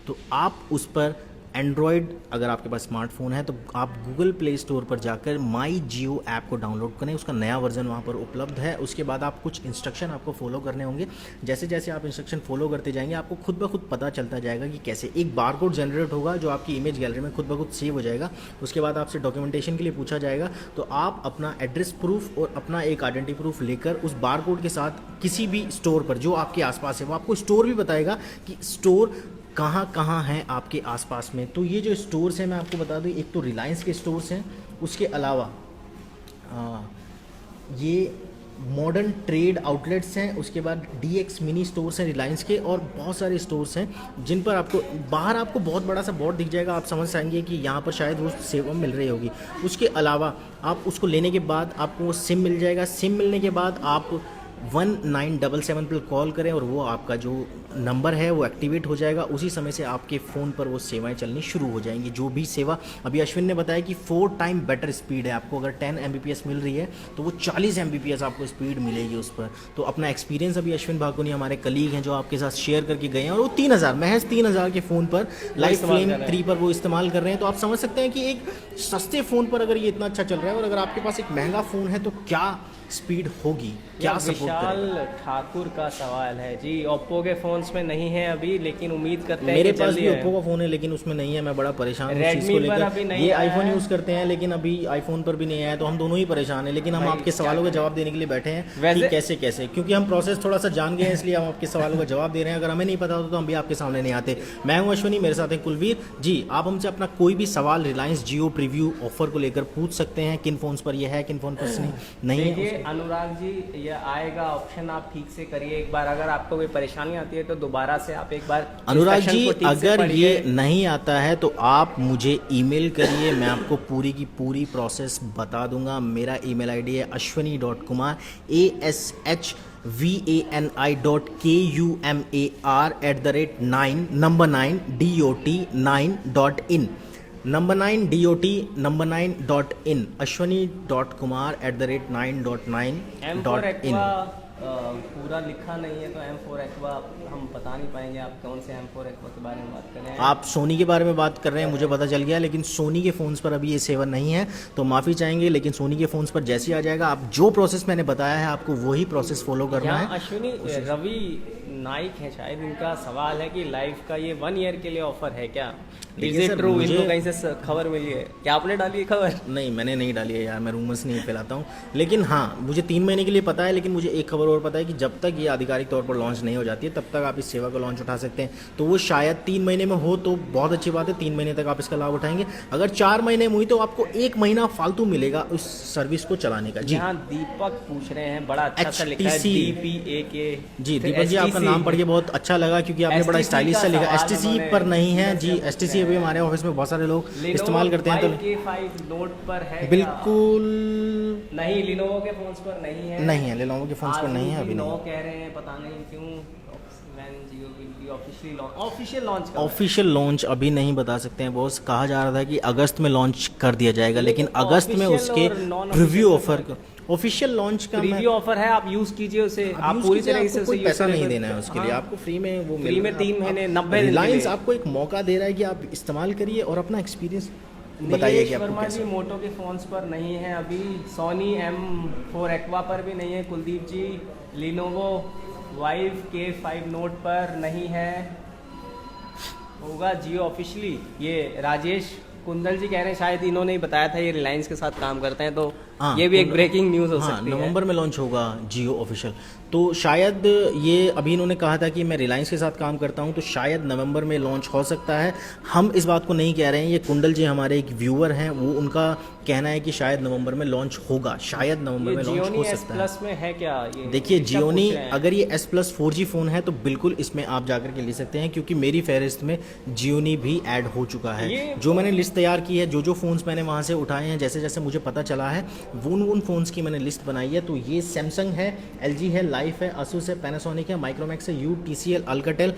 तो आप उस पर एंड्रॉयड, अगर आपके पास स्मार्टफोन है तो आप गूगल प्ले स्टोर पर जाकर माई जियो ऐप को डाउनलोड करें, उसका नया वर्जन वहाँ पर उपलब्ध है। उसके बाद आप कुछ इंस्ट्रक्शन आपको फॉलो करने होंगे, जैसे जैसे आप इंस्ट्रक्शन फॉलो करते जाएंगे आपको खुद ब खुद पता चलता जाएगा कि कैसे एक बारकोड जनरेट होगा जो आपकी इमेज गैलरी में खुद ब खुद सेव हो जाएगा। उसके बाद आपसे डॉक्यूमेंटेशन के लिए पूछा जाएगा, तो आप अपना एड्रेस प्रूफ और अपना एक आइडेंटिटी प्रूफ लेकर उस बारकोड के साथ किसी भी स्टोर पर जो आपके आसपास है, वो आपको स्टोर भी बताएगा कि स्टोर कहाँ हैं आपके आसपास में। तो ये जो स्टोर्स हैं मैं आपको बता दूं, एक तो रिलायंस के स्टोर्स हैं, उसके अलावा ये मॉडर्न ट्रेड आउटलेट्स हैं, उसके बाद DX मिनी स्टोर्स हैं रिलायंस के, और बहुत सारे स्टोर्स हैं जिन पर आपको बाहर आपको बहुत बड़ा सा बोर्ड दिख जाएगा, आप समझ जाएंगे कि यहाँ पर शायद वो सेवा मिल रही होगी। उसके अलावा आप उसको लेने के बाद आपको वो सिम मिल जाएगा। सिम मिलने के बाद आप 1977 पर कॉल करें और वो आपका जो नंबर है वो एक्टिवेट हो जाएगा। उसी समय से आपके फ़ोन पर वो सेवाएं चलनी शुरू हो जाएंगी। जो भी सेवा अभी अश्विन ने बताया कि 4 टाइम बेटर स्पीड है, आपको अगर 10 Mbps मिल रही है तो वो 40 Mbps आपको स्पीड मिलेगी उस पर। तो अपना एक्सपीरियंस अभी अश्विन भाकुनी हमारे कलीग हैं जो आपके साथ शेयर करके गए हैं, और वो 3000 महज 3000 के फ़ोन पर लाइफ फ्लेम 3 पर वो इस्तेमाल कर रहे हैं। तो आप समझ सकते हैं कि एक सस्ते फ़ोन पर अगर ये इतना अच्छा चल रहा है, और अगर आपके पास एक महंगा फ़ोन है तो क्या स्पीड होगी, क्या सपोर्ट करेगा। विशाल ठाकुर का सवाल है जी, ओप्पो के फोन्स में नहीं है अभी, लेकिन उम्मीद करते हैं मेरे कि पास जल्दी भी है। ओप्पो का फ़ोन है लेकिन उसमें नहीं है, मैं बड़ा परेशान हूँ इस चीज़ Redmi को पर अभी लेकर। नहीं ये आया आईफोन है। यूज़ करते हैं लेकिन अभी आईफोन पर भी नहीं आया, तो हम दोनों ही परेशान हैं। लेकिन हम भाई, आपके सवालों का जवाब देने के लिए बैठे हैं वैसे- कि कैसे कैसे, क्योंकि हम प्रोसेस थोड़ा सा जान गए हैं, इसलिए हम आपके सवालों का जवाब दे रहे हैं। अगर हमें नहीं पता होता तो हम भी आपके सामने नहीं आते। मैं हूँ अश्विनी, मेरे साथ है कुलवीर जी। आप हमसे अपना कोई भी सवाल रिलायंस जियो प्रीव्यू ऑफर को लेकर पूछ सकते हैं, किन फ़ोन्स पर यह है, किन फ़ोन पर नहीं है। देखिए अनुराग जी, ये आएगा ऑप्शन, आप ठीक से करिए एक बार। अगर आपको कोई परेशानी आती है तो दोबारा से आप एक बार अनुराग instruction जी, को ठीक से अगर पढ़िए। ये नहीं आता है तो आप मुझे ईमेल करिए, मैं आपको पूरी की पूरी प्रोसेस बता दूंगा। मेरा ईमेल आईडी है ashwani.kumar ashwani@9 number 9 dot9.in ashwani.kumar@9.9.in। M4 aqua पूरा लिखा नहीं है तो M4 एक्वा हम बता नहीं पाएंगे आप कौन से M4 एक्वा के बारे में बात कर रहे हैं। आप सोनी के बारे में बात कर रहे हैं, मुझे पता चल गया, लेकिन सोनी के फ़ोन्स पर अभी ये सेवा नहीं है, तो माफ़ी चाहेंगे। लेकिन सोनी के फ़ोन्स पर जैसे ही आ जाएगा, आप जो प्रोसेस मैंने बताया है आपको वही प्रोसेस फॉलो करना यहाँ है। अश्विनी रवि नाइक है शायद, इनका सवाल है कि लाइफ का ये 1 ईयर के लिए ऑफर है क्या? इज देखिए इट सर, ट्रू? मुझे- इनको कहीं से खबर मिली है क्या? आपने डाली है खबर? नहीं, मैंने नहीं डाली है यार, मैं रूमर्स नहीं फैलाता हूँ। लेकिन हाँ, मुझे 3 महीने के लिए पता है, लेकिन मुझे एक खबर और पता है कि जब तक ये आधिकारिक तौर पर लॉन्च नहीं हो जाती है तब तक आप इस सेवा को लॉन्च उठा सकते हैं। तो वो शायद 3 महीने में हो तो बहुत अच्छी बात है, 3 महीने तक आप इसका लाभ उठाएंगे। अगर 4 महीने में हुई तो आपको 1 महीना फालतू मिलेगा उस सर्विस को चलाने का। जी यहाँ दीपक पूछ रहे हैं, बड़ा अच्छा सा लिखा है HTC DPAK। जी दीपक जी, आपका नाम पढ़ के बहुत अच्छा लगा, क्योंकि आपने बड़ा STC स्टाइलिश सा का लिखा। सवाल STC उन्होंने पर नहीं है जी, पूछा STC है। अभी हमारे ऑफिस में बहुत सारे लोग इस्तेमाल करते हैं, तो 5K5 नोट पर है क्या? बिल्कुल नहीं, लिनोवो के फोन्स पर नहीं है। नहीं है, लेनोवो के फ़ोन्स पर नहीं है। आज नहीं है, लेनोवो के फ़ोन्स पर नहीं है। आज 5K5 नोट पर है क्या? 5K5 नोट पर नहीं है। नहीं है अभी, 9 नहीं कह रहे हैं, पता नहीं क्यों। When Jio will be official launch कब है? ऑफिशियल लॉन्च अभी नहीं बता सकते हैं बॉस। कहा जा रहा था कि अगस्त में लॉन्च कर दिया जाएगा, लेकिन अगस्त में official उसके और non-official प्रीव्यू में ऑफर ऑफिशियल लॉन्च का प्रीव्यू ऑफर है, आप यूज कीजिए उसे, आप use पूरी कीजिए, तरह आपको से कोई use पैसा करें, नहीं कोई- देना है उसके लिए, हाँ। आपको फ्री में वो फ्री में 3 महीने 90 दिन के रिलायंस लिए। आपको एक मौका दे रहा है कि आप इस्तेमाल करिए और अपना एक्सपीरियंस बताइए कि नीलेश आपको वर्मा जी कैसा। मोटो के फोन्स पर नहीं है अभी, सोनी M4 एक्वा पर भी नहीं है कुलदीप जी, लिनोवो वाइव K5 नोट पर नहीं है, होगा जियो ऑफिशियली। ये राजेश कुंदल जी कह रहे हैं शायद इन्होंने ही बताया था, ये रिलायंस के साथ काम करते हैं, तो हाँ, ये भी एक उन- ब्रेकिंग न्यूज़ हो हाँ, सकती है। नवंबर में लॉन्च होगा जियो ऑफिशियल। तो शायद ये अभी इन्होंने कहा था कि मैं रिलायंस के साथ काम करता हूं, तो शायद नवंबर में लॉन्च हो सकता है। हम इस बात को नहीं कह रहे हैं, ये कुंडल जी हमारे एक व्यूअर हैं, वो उनका कहना है कि शायद नवंबर में लॉन्च होगा, शायद नवंबर ये में लॉन्च जियोनी हो S सकता है। प्लस में है क्या ये? देखिए इसका जियोनी, पूछ रहे हैं। अगर ये S+ 4G फ़ोन है तो बिल्कुल इसमें आप जाकर के ले सकते हैं, क्योंकि मेरी फहरिस्त में जियोनी भी ऐड हो चुका है। ये- जो मैंने लिस्ट तैयार की है, जो फ़ोन्स मैंने वहाँ से उठाए हैं, जैसे जैसे मुझे पता चला है उन फ़ोन्स की मैंने लिस्ट बनाई है। तो ये सैमसंग है, LG है, लाइफ है, asus है, पैनासोनिक है, माइक्रोमैक्स है, Yu, TCL, Alcatel,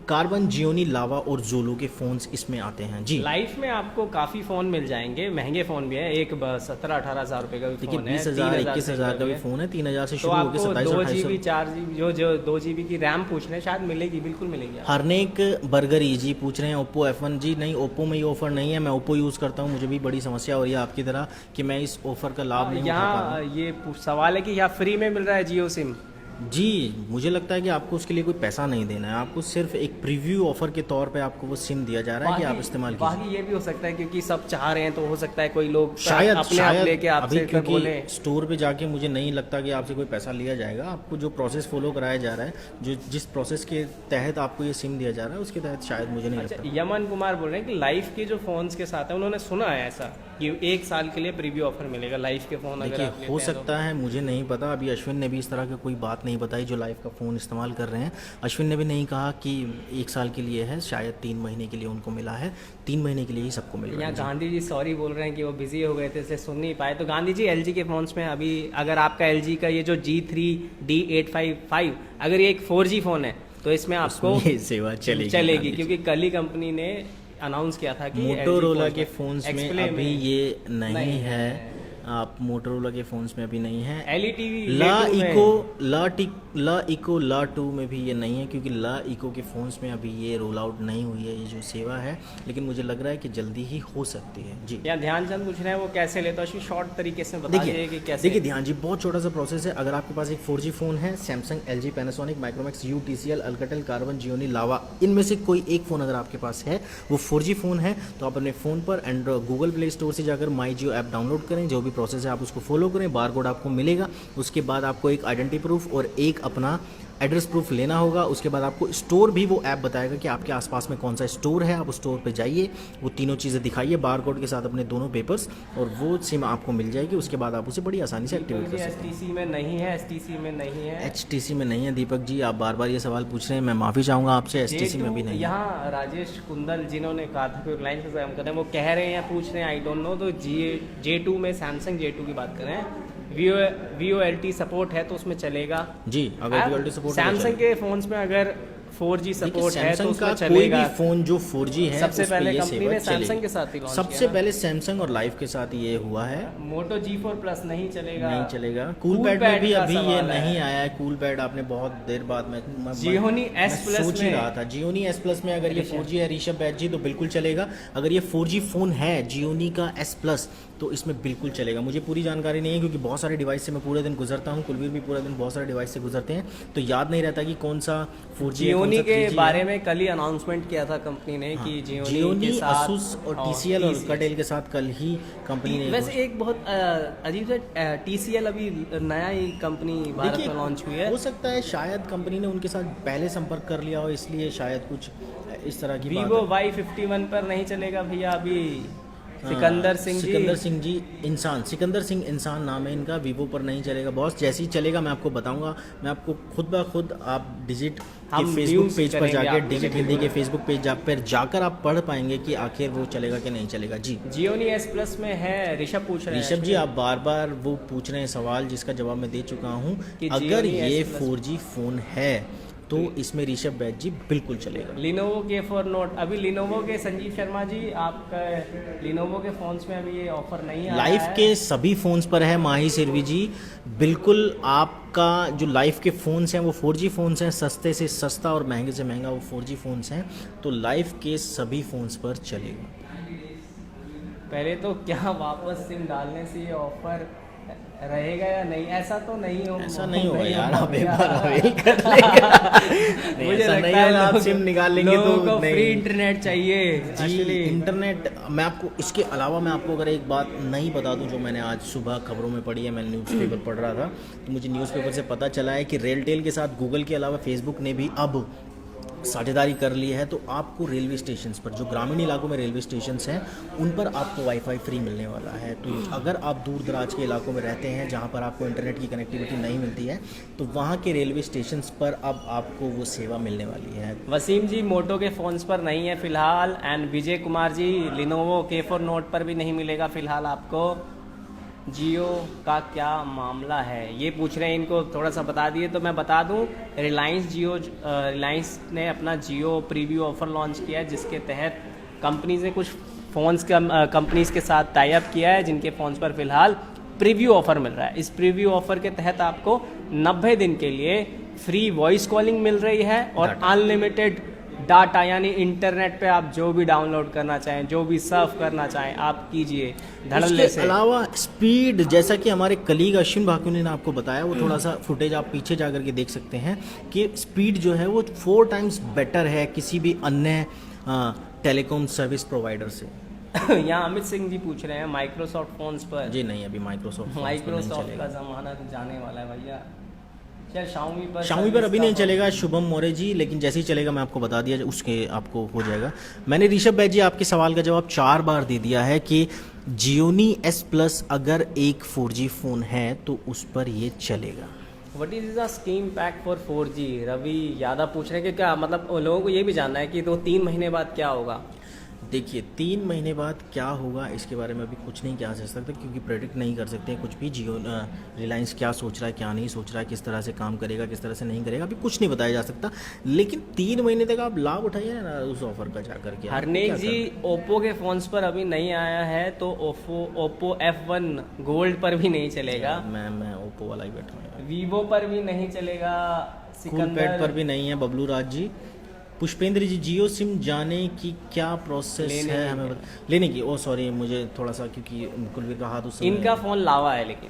Karbonn, Gionee, Lava और जोलो के फ़ोन्स इसमें आते हैं जी। लाइफ में आपको काफ़ी फ़ोन मिल जाएंगे, महंगे फ़ोन भी है, एक 17-18 हज़ार रुपये का भी देखिए फ़ोन है, 20,000 3,000 21,000 का भी है। फ़ोन है, 3,000 से तो शुरू होकर आपको 27,000 2 GB 4 GB जो 2 GB की रैम पूछ रहे हैं शायद मिलेगी, बिल्कुल मिलेगी आपको। हरनेक बर्गर जी पूछ रहे हैं ओप्पो F1 जी, नहीं ओप्पो में ये ऑफ़र नहीं है, मैं ओप्पो यूज़ करता हूँ, मुझे भी बड़ी समस्या हो रही है आपकी तरह कि मैं इस ऑफ़र का लाभ नहीं उठा पा रहा हूँ। यहाँ ये सवाल है कि यहाँ फ्री में मिल रहा है जियो सिम। जी, मुझे लगता है कि आपको उसके लिए कोई पैसा नहीं देना है, आपको सिर्फ एक प्रीव्यू ऑफ़र के तौर पे आपको वो सिम दिया जा रहा है कि आप इस्तेमाल कीजिए। बाकी ये भी हो सकता है क्योंकि सब चाह रहे हैं, तो हो सकता है कोई लोग शायद अपने आप शायद लेके अभी आपसे क्योंकि बोले। स्टोर पे जाके मुझे नहीं लगता कि आपसे कोई पैसा लिया जाएगा, आपको जो प्रोसेस फॉलो कराया जा रहा है, जो जिस प्रोसेस के तहत आपको ये सिम दिया जा रहा है उसके तहत शायद मुझे नहीं अच्छा, लगता। यमन कुमार बोल रहे हैं कि लाइफ के जो फोन्स के साथ है, उन्होंने सुना है ऐसा कि 1 साल के लिए प्रीव्यू ऑफर मिलेगा लाइफ के फोन, अगर देखिए आप लेते हो हैं तो। सकता है, मुझे नहीं पता, अभी अश्विन ने भी इस तरह की कोई बात नहीं बताई जो लाइफ का फ़ोन इस्तेमाल कर रहे हैं। अश्विन ने भी नहीं कहा कि 1 साल के लिए है, शायद 3 महीने के लिए उनको मिला है, 3 महीने के लिए ही सबको मिल रहा यहाँ है। गांधी जी सॉरी बोल रहे हैं कि वो बिजी हो गए थे, इसलिए सुन नहीं पाए। तो गांधी जी LG के फोन्स में अभी अगर आपका LG का ये जो G3D855 अगर ये एक 4G फोन है तो इसमें आपको ये सेवा चलेगी गांधी क्योंकि कल ही कंपनी ने अनाउंस किया था कि मोटोरोला LG के फ़ोन्स में X-Play अभी ये नहीं है, आप मोटोरोला के फ़ोन्स में अभी नहीं है। LETV ला इको ला 2 में भी ये नहीं है, क्योंकि ला इको के फ़ोन्स में अभी ये रोल आउट नहीं हुई है ये जो सेवा है, लेकिन मुझे लग रहा है कि जल्दी ही हो सकती है जी। या ध्यानचंद पूछ रहे हैं वो कैसे लेता है, शॉर्ट तरीके से बता दीजिए कि कैसे। देखिए ध्यान जी, बहुत छोटा सा प्रोसेस है। अगर आपके पास एक 4G फ़ोन है, Samsung, LG, Panasonic, Micromax, Yu, TCL, Alcatel, Karbonn, Gionee, Lava, इनमें से कोई एक फ़ोन अगर आपके पास है, वो 4G फ़ोन है, तो आप अपने फ़ोन पर गूगल प्ले स्टोर से जाकर माई जियो ऐप डाउनलोड करें, जो भी प्रोसेस है आप उसको फॉलो करें, बार कोड आपको मिलेगा, उसके बाद आपको एक आइडेंटिटी प्रूफ और एक अपना एड्रेस प्रूफ लेना होगा। उसके बाद आपको स्टोर भी वो ऐप बताएगा कि आपके आसपास में कौन सा स्टोर है, आप उस स्टोर पे जाइए, वो तीनों चीज़ें दिखाइए बार कोड के साथ अपने दोनों पेपर्स, और वो सिम आपको मिल जाएगी। उसके बाद आप उसे बड़ी आसानी से एक्टिवेट कर सकते हैं। STC में नहीं है, STC में नहीं है, HTC में नहीं है। दीपक जी आप बार बार ये सवाल पूछ रहे हैं, मैं माफ़ी चाहूँगा आपसे, HTC में भी नहीं है। यहाँ राजेश कुंदल जिन्होंने कहा था कि रिलायंस से काम कर रहे हैं, वो कह रहे हैं या पूछ रहे हैं, आई डोंट नो, तो J2 में सैमसंग J2 की बात कर रहे हैं, VoLTE सपोर्ट है तो उसमें चलेगा जी। अगर VoLTE सपोर्ट सैमसंग के फोन्स में अगर 4G सपोर्ट है तो सैमसंग का उसमें कोई चलेगा। भी फ़ोन जो 4G है, सबसे उस पे पहले ये कंपनी सेवा ने चलेगी। सैमसंग के साथ ही लॉन्च सबसे किया ना। पहले सैमसंग और लाइफ के साथ ये हुआ है। मोटो G4 प्लस नहीं चलेगा, नहीं चलेगा। कूल Cool पैड में Pad भी का अभी ये सवाल है। नहीं आया है। कूल पैड आपने बहुत देर बाद में जियोनी S Plus सोच ही में- रहा था। जियोनी S Plus में अगर ये 4G है ऋषभ बैच जी, तो बिल्कुल चलेगा। अगर ये 4G फ़ोन है जियोनी का S Plus, तो इसमें बिल्कुल चलेगा। मुझे पूरी जानकारी नहीं है क्योंकि बहुत सारे डिवाइस से मैं पूरे दिन गुजरता हूँ, कुलवीर भी पूरा दिन बहुत सारे डिवाइस से गुजरते हैं, तो याद नहीं रहता कि कौन सा 4G है, कौन जियोनी सा के 3G है। बारे में कल ही अनाउंसमेंट किया था कंपनी ने कि जियोनी, के साथ asus और TCL और अल्काटेल के साथ कल ही कंपनी ने वैसे एक बहुत अजीब सा TCL अभी नया ही कंपनी भारत में लॉन्च हुई है। हो सकता है शायद कंपनी ने उनके साथ पहले संपर्क कर लिया हो, इसलिए शायद कुछ इस तरह की बात Vivo है। Y51 पर नहीं चलेगा भैया अभी। सिकंदर सिंह जी इंसान, सिकंदर सिंह इंसान नाम है इनका। वीवो पर नहीं चलेगा बॉस, जैसे ही चलेगा मैं आपको बताऊंगा। मैं आपको खुद ब खुद आप डिजिट के हम फेसबुक news पेज पर करेंगे जाकर, आप डिजिट हिंदी के फेसबुक पेज पर जाकर आप पढ़ पाएंगे कि आखिर वो चलेगा कि नहीं चलेगा। जी जियोनी एस प्लस में है। ऋषभ पूछ रहे हैं। ऋषभ जी, आप बार बार वो पूछ रहे हैं सवाल जिसका जवाब मैं दे चुका हूँ। कि अगर Xiaomi ये S Plus 4G फ़ोन है तो इसमें ऋषभ बैच जी बिल्कुल चलेगा। लिनोवो K4 नोट, अभी लिनोवो के संजीव शर्मा जी, आपका लिनोवो के फ़ोन्स में अभी ये ऑफर नहीं आया लाइफ है। के सभी फ़ोन्स पर है माही सिरवी जी, बिल्कुल। आपका जो लाइफ के फ़ोन्स हैं वो 4G फ़ोन्स हैं, सस्ते से सस्ता और महंगे से महंगा वो 4G फ़ोन्स हैं, तो लाइफ के सभी फ़ोन्स पर चलेगा। पहले तो क्या वापस सिम डालने से ये ऑफर रहेगा या नहीं? ऐसा तो नहीं हो, ऐसा नहीं होगा यार, आप एक होगा। बार अवेल कर लेगा। नहीं, मुझे ऐसा लगता नहीं है होगा, आप लोग- सिम निकाल लेंगे तो लोगों को नहीं। फ्री इंटरनेट चाहिए जी एक्चुअली। इंटरनेट, मैं आपको इसके अलावा मैं आपको अगर एक बात नहीं बता दूं जो मैंने आज सुबह खबरों में पढ़ी है, मैं न्यूज़पेपर पढ़ रहा था तो मुझे न्यूज़पेपर से पता चला है कि रेलटेल के साथ गूगल के अलावा फेसबुक ने भी अब साझेदारी कर ली है। तो आपको रेलवे स्टेशंस पर, जो ग्रामीण इलाकों में रेलवे स्टेशंस हैं, उन पर आपको वाईफाई फ्री मिलने वाला है। तो अगर आप दूर दराज के इलाकों में रहते हैं जहां पर आपको इंटरनेट की कनेक्टिविटी नहीं मिलती है तो वहां के रेलवे स्टेशंस पर अब आपको वो सेवा मिलने वाली है। वसीम जी मोटो के फ़ोन्स पर नहीं है फिलहाल। And Vijay Kumar ji Lenovo K4 note पर भी नहीं मिलेगा फिलहाल आपको। जियो का क्या मामला है ये पूछ रहे हैं, इनको थोड़ा सा बता दिए तो मैं बता दूं। रिलायंस ने अपना जियो प्रीव्यू ऑफर लॉन्च किया है, जिसके तहत कंपनीज ने कुछ फ़ोन्स कंपनीज के साथ टाई अप किया है जिनके फ़ोन्स पर फिलहाल प्रीव्यू ऑफर मिल रहा है। इस प्रीव्यू ऑफर के तहत आपको 90 दिन के लिए फ्री वॉइस कॉलिंग मिल रही है और अनलिमिटेड डाटा, यानी इंटरनेट पे आप जो भी डाउनलोड करना चाहें, जो भी सर्फ करना चाहें आप कीजिए धड़ल्ले इसके से। अलावा स्पीड, जैसा कि हमारे कलीग अश्विन भाकुनी ने आपको बताया, वो थोड़ा सा फुटेज आप पीछे जा करके देख सकते हैं कि स्पीड जो है वो 4 टाइम्स बेटर है किसी भी अन्य टेलीकॉम सर्विस प्रोवाइडर से। यहाँ अमित सिंह जी पूछ रहे हैं माइक्रोसॉफ्ट फोन्स पर। जी नहीं, अभी माइक्रोसॉफ्ट माइक्रोसॉफ्ट का ज़माना तो जाने वाला है भैया। क्या शाओमी पर अभी नहीं चलेगा शुभम मौर्य जी, लेकिन जैसे ही चलेगा मैं आपको बता दिया उसके आपको हो जाएगा। मैंने ऋषभ भाई जी आपके सवाल का जवाब 4 बार दे दिया है कि जियोनी S Plus अगर एक 4G फ़ोन है तो उस पर ये चलेगा। What is the scheme pack for 4G? Ravi Yadav पूछ रहे हैं कि क्या मतलब लोगों को ये भी जानना है कि तो 3 महीने बाद क्या होगा। देखिए 3 महीने बाद क्या होगा इसके बारे में अभी कुछ नहीं कहा जा सकता, क्योंकि प्रेडिक्ट नहीं कर सकते कुछ भी। रिलायंस क्या सोच रहा है, क्या नहीं सोच रहा है, किस तरह से काम करेगा, किस तरह से नहीं करेगा, अभी कुछ नहीं बताया जा सकता। लेकिन 3 महीने तक आप लाभ उठाइए ना उस ऑफर का जाकर के। हरनेक जी ओप्पो के फोन्स पर अभी नहीं आया है तो ओप्पो F1 गोल्ड पर भी नहीं चलेगा। मैं ओप्पो वाला ही बैठा हूँ। वीवो पर भी नहीं चलेगा। कूलपैड पर भी नहीं है बबलू राज जी। पुष्पेंद्र जी, जियो सिम जाने की क्या प्रोसेस है हमें लेने की? ओ सॉरी, मुझे थोड़ा सा क्योंकि कुलवीर का हाथ उस समय इनका फ़ोन लावा है, लेकिन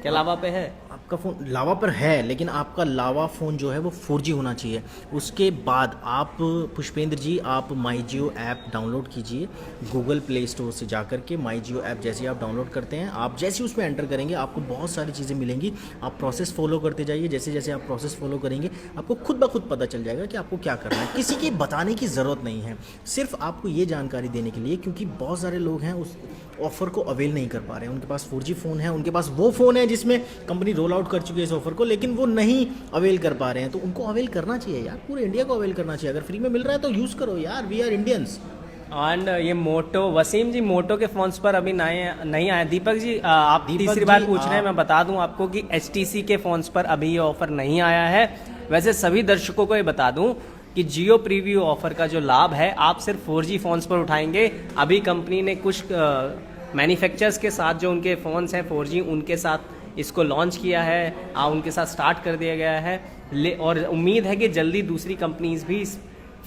क्या लावा पे है? आपका फ़ोन लावा पर है, लेकिन आपका लावा फ़ोन जो है वो 4G होना चाहिए। उसके बाद आप पुष्पेंद्र जी आप माई जियो ऐप डाउनलोड कीजिए गूगल प्ले स्टोर से जाकर के। माई जियो ऐप जैसे आप डाउनलोड करते हैं, आप जैसे उसमें एंटर करेंगे आपको बहुत सारी चीज़ें मिलेंगी। आप प्रोसेस फॉलो करते जाइए, जैसे जैसे आप प्रोसेस फॉलो करेंगे आपको खुद ब खुद पता चल जाएगा कि आपको क्या करना है। किसी के बताने की ज़रूरत नहीं है, सिर्फ आपको ये जानकारी देने के लिए, क्योंकि बहुत सारे लोग हैं उस ऑफ़र को अवेल नहीं कर पा रहे हैं। उनके पास 4G फ़ोन है, उनके पास वो फ़ोन है जिसमें कंपनी रोल आउट कर चुकी है इस ऑफ़र को, लेकिन वो नहीं अवेल कर पा रहे हैं। तो उनको अवेल करना चाहिए यार, पूरे इंडिया को अवेल करना चाहिए। अगर फ्री में मिल रहा है तो यूज़ करो यार, वी आर इंडियंस। एंड ये मोटो, वसीम जी मोटो के फोन्स पर अभी नहीं आया। दीपक जी आप तीसरी बार पूछ रहे हैं, मैं बता दूं आपको कि HTC के फोन्स पर अभी ये ऑफर नहीं आया है। वैसे सभी दर्शकों को ये बता दूं कि जियो प्रीव्यू ऑफर का जो लाभ है आप सिर्फ 4G फोन्स पर उठाएंगे। अभी कंपनी ने कुछ मैन्युफैक्चरर्स के साथ जो उनके फ़ोन्स हैं 4G उनके साथ इसको लॉन्च किया है, उनके साथ स्टार्ट कर दिया गया है और उम्मीद है कि जल्दी दूसरी कंपनीज भी इस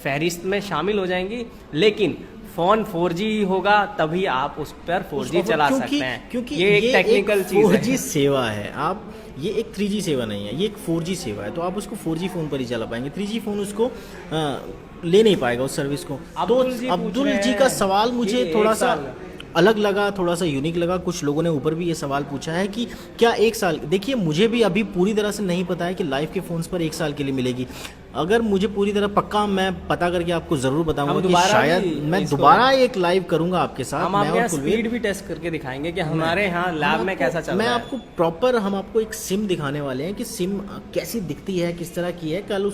फहरिस्त में शामिल हो जाएंगी। लेकिन फ़ोन 4G होगा तभी आप उस पर 4G चला सकते हैं, क्योंकि ये एक टेक्निकल चीज़ है। 4G सेवा है, आप ये एक 3G सेवा नहीं है, ये एक 4G सेवा है। तो आप उसको 4G फ़ोन पर ही चला पाएंगे, 3G फ़ोन उसको ले नहीं पाएगा उस सर्विस को। तो अब्दुल जी का सवाल मुझे थोड़ा सा अलग लगा, थोड़ा सा यूनिक लगा। कुछ लोगों ने ऊपर भी ये सवाल पूछा है कि क्या 1 साल, देखिए मुझे भी अभी पूरी तरह से नहीं पता है कि लाइफ के फ़ोन्स पर 1 साल के लिए मिलेगी। अगर मुझे पूरी तरह पक्का, मैं पता करके आपको ज़रूर बताऊंगा कि दोबारा शायद भी मैं इसको- दोबारा एक लाइव करूंगा आपके साथ। हम मैं आपके और यहाँ कुलवीर। स्पीड भी टेस्ट करके दिखाएंगे कि हमारे यहाँ लैब में कैसा चल मैं रहा है। आपको प्रॉपर, हम आपको एक सिम दिखाने वाले हैं कि सिम कैसी दिखती है, किस तरह की है। कल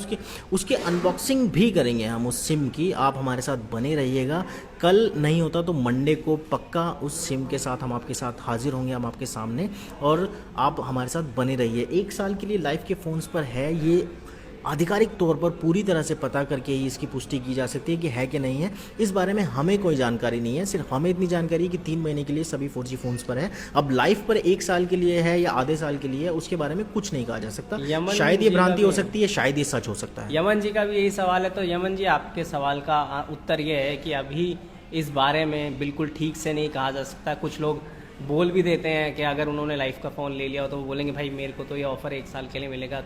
उसके अनबॉक्सिंग भी करेंगे हम उस सिम की। आप हमारे साथ बने रहिएगा। कल नहीं होता तो मंडे को पक्का उस सिम के साथ हम आपके साथ हाजिर होंगे, हम आपके सामने, और आप हमारे साथ बने रहिए। 1 साल के लिए लाइफ के फ़ोन्स पर है ये, आधिकारिक तौर पर पूरी तरह से पता करके ही इसकी पुष्टि की जा सकती है कि है कि नहीं है। इस बारे में हमें कोई जानकारी नहीं है, सिर्फ हमें इतनी जानकारी है कि 3 महीने के लिए सभी 4G फ़ोन्स पर है। अब लाइफ पर 1 साल के लिए है या आधे साल के लिए है, उसके बारे में कुछ नहीं कहा जा सकता। यमन शायद ये जी भ्रांति का हो भी- सकती है, शायद ये सच हो सकता है। यमन जी का भी यही सवाल है। तो यमन जी, आपके सवाल का उत्तर ये है कि अभी इस बारे में बिल्कुल ठीक से नहीं कहा जा सकता। कुछ लोग बोल भी देते हैं कि अगर उन्होंने लाइफ का फ़ोन ले लिया हो तो वो बोलेंगे भाई मेरे को तो ये ऑफ़र 1 साल के लिए मिलेगा,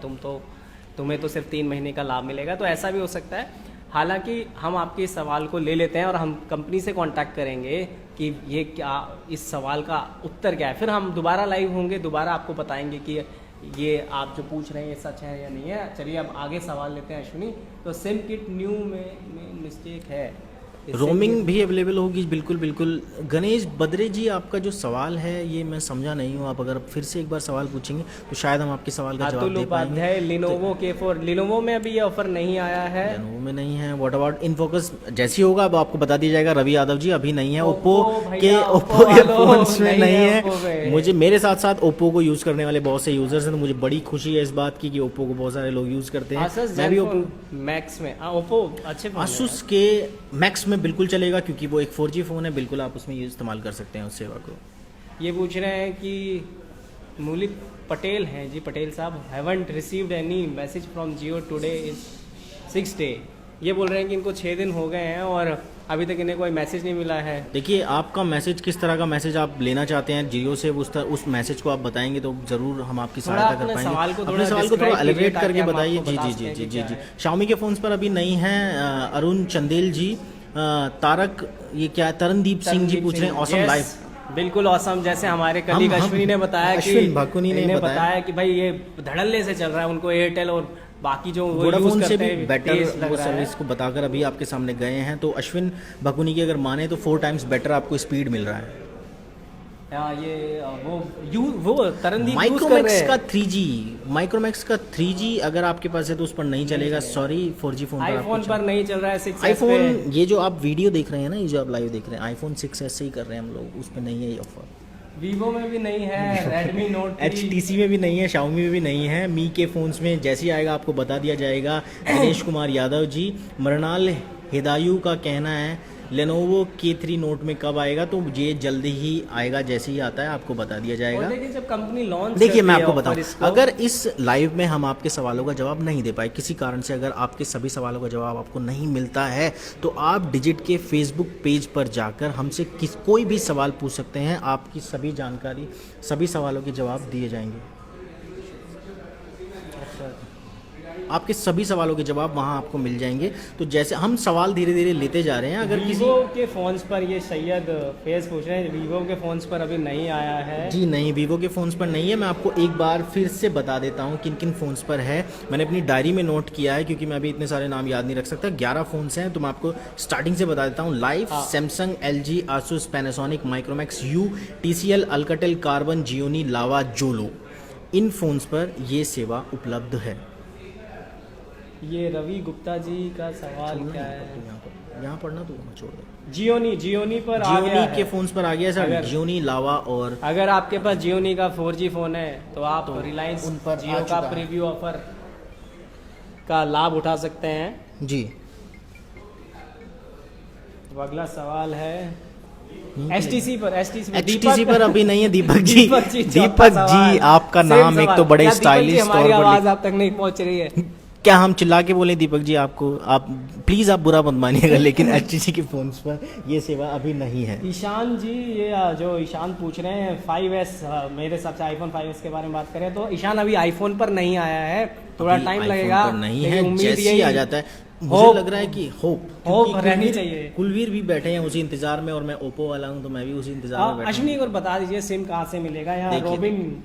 तुम्हें तो सिर्फ 3 महीने का लाभ मिलेगा। तो ऐसा भी हो सकता है। हालांकि हम आपके इस सवाल को ले लेते हैं और हम कंपनी से कांटेक्ट करेंगे कि ये क्या, इस सवाल का उत्तर क्या है। फिर हम दोबारा लाइव होंगे, दोबारा आपको बताएंगे कि ये आप जो पूछ रहे हैं ये सच है या नहीं है। चलिए अब आगे सवाल लेते हैं अश्विनी। तो सिम किट न्यू में मिस्टेक है, रोमिंग भी अवेलेबल होगी, बिल्कुल बिल्कुल। गणेश बद्रे जी, आपका जो सवाल है ये मैं समझा नहीं हूँ। आप अगर फिर से एक बार सवाल पूछेंगे तो शायद हम आपके सवाल का जवाब अतुल दे पाएंगे। उपाध्याय, लिनोवो K4, लिनोवो में अभी ये ऑफर नहीं आया है। लेनोवो में नहीं है। व्हाट अबाउट इनफोकस, जैसी होगा अब आपको बता दिया जाएगा। रवि यादव जी, अभी नहीं है। ओप्पो भैया, ओप्पो के वालों, फोन्स में नहीं Oppo है। में। मुझे, मेरे साथ साथ ओप्पो को यूज़ करने वाले बहुत से यूज़र्स हैं, तो मुझे बड़ी खुशी है इस बात की कि ओप्पो को बहुत सारे लोग यूज़ करते हैं। Asus मैं भी ओप्पो, Zenfone मैक्स में ओप्पो अच्छे फोन हैं। आसूस के मैक्स में बिल्कुल चलेगा, क्योंकि वो एक 4G फ़ोन है, बिल्कुल आप उसमें इस्तेमाल कर सकते हैं उस सेवा को। ये पूछ रहे हैं कि मूलिक पटेल हैं जी, पटेल साहब, haven't received any message from Jio today is 6 day. ये बोल रहे हैं कि इनको 6 दिन हो गए हैं और अभी तक इन्हें कोई मैसेज नहीं मिला है। देखिए, आपका मैसेज, किस तरह का मैसेज आप लेना चाहते हैं जियो से, उस मैसेज को आप बताएंगे तो ज़रूर हम आपकी थोड़ा सहायता कर अपने पाएंगे। सवाल को अपने सवाल को थोड़ा describe कीजिए एलिब्रेट ताकि करके हम बताइए। आपको जी बता जी सकें जी कि जी क्या जी। है। शाओमी के फ़ोन्स पर अभी नहीं है। अरुण चंदेल जी, तारक, ये क्या है, तरनदीप सिंह जी पूछ रहे हैं ऑसम Yes, लाइफ। बिल्कुल ऑसम। जैसे हमारे कलीग हम- अश्विनी ने बताया कि अश्विन भाकुनी ने इन्हें बताया कि भाई ये धड़ल्ले से चल रहा है, उनको एयरटेल और बाकी जो वो यूज वोडाफोन से करते भी हैं बेटर तेज लग वो रहा है। सर्विस को बताकर अभी आपके सामने गए हैं। तो अश्विन भाकुनी की अगर माने तो 4 टाइम्स बेटर आपको स्पीड मिल रहा है। हाँ, ये वो तरनदीप यूज कर माइक्रोमैक्स रहे का हैं। 3G, माइक्रोमैक्स का 3G अगर आपके पास है तो उस पर नहीं चलेगा। सॉरी, 4G फोन पर आईफोन आपको पर नहीं चल रहा है 6S आईफोन, पे। ये जो आप वीडियो देख रहे हैं ना, ये जो आप लाइव देख रहे हैं, आईफोन 6s से ही कर रहे हैं हम लोग, उस पर नहीं है ये ऑफर। वीवो में भी नहीं है, रेडमी नोट HTC में भी नहीं है, Xiaomi में भी नहीं है। मी के फ़ोन्स में जैसे ही आएगा आपको बता दिया जाएगा। दिनेश कुमार यादव जी, मृणाल हिदायू का कहना है लेनोवो K3 नोट में कब आएगा, तो ये जल्दी ही आएगा, जैसे ही आता है आपको बता दिया जाएगा। देखिए जब कंपनी लॉन्च देखिए, मैं आपको ऑफर बताऊं, इसको, अगर इस लाइव में हम आपके सवालों का जवाब नहीं दे पाए किसी कारण से, अगर आपके सभी सवालों का जवाब आपको नहीं मिलता है, तो आप डिजिट के फेसबुक पेज पर जाकर हमसे कोई भी सवाल पूछ सकते हैं। आपकी सभी जानकारी, सभी सवालों के जवाब दिए जाएंगे। आपके सभी सवालों के जवाब वहां आपको मिल जाएंगे। तो जैसे हम सवाल धीरे धीरे लेते जा रहे हैं, अगर किसी, वीवो के फोन्स पर, ये सैयद फेज पूछ रहे हैं, वीवो के फोन्स पर अभी नहीं आया है। जी नहीं, वीवो के फ़ोन्स पर नहीं है। मैं आपको एक बार फिर से बता देता हूँ किन किन फ़ोन्स पर है। मैंने अपनी डायरी में नोट किया है, क्योंकि मैं अभी इतने सारे नाम याद नहीं रख सकता। 11 फ़ोन्स हैं, तो मैं आपको स्टार्टिंग से बता देता हूँ। Lyf, Samsung, LG, Asus, Panasonic, Micromax, Yu, TCL, Alcatel, Karbonn, Gionee, Lava, Xolo, इन फ़ोन्स पर ये सेवा उपलब्ध है। ये रवि गुप्ता जी का सवाल क्या है? यहाँ पढ़ना तो वहाँ छोड़ दो। जियोनी पर आ गया जियोनी के है। फ़ोन्स पर आ गया सर, अगर- जियोनी, लावा और अगर आपके पास जियोनी का 4G फोन है तो आप रिलायंस उन पर जियो आ का चुका है। प्रीव्यू ऑफर का लाभ उठा सकते हैं। जी। तो अगला सवाल है HTC पर। HTC पर अभी नहीं है। दीपक जी, दीपक जी, दीपक जी, आपका नाम एक तो बड़े स्टाइलिश तौर हमारी पर आवाज आप तक नहीं पहुंच रही है। क्या हम चिल्ला के बोले दीपक जी आपको? आप प्लीज़ आप बुरा मत मानिएगा, लेकिन HTC के फ़ोन्स पर ये सेवा अभी नहीं है। ईशान जी, ये जो ईशान पूछ रहे हैं 5S, मेरे हिसाब से आईफोन 5S के बारे में बात करें तो ईशान अभी आईफोन पर नहीं आया है, थोड़ा अभी टाइम iPhone लगेगा। पर नहीं लेकिन है, उम्मीद जैसे ही यही- आ जाता है। मुझे Hope- लग रहा है कि होप होप रहनी चाहिए। कुलवीर भी बैठे हैं उसी इंतजार में, और मैं ओप्पो वाला हूँ तो मैं भी उसी इंतजार में बैठा अश्विनी को बता दीजिए सिम कहाँ से मिलेगा, या देखिए- रॉबिन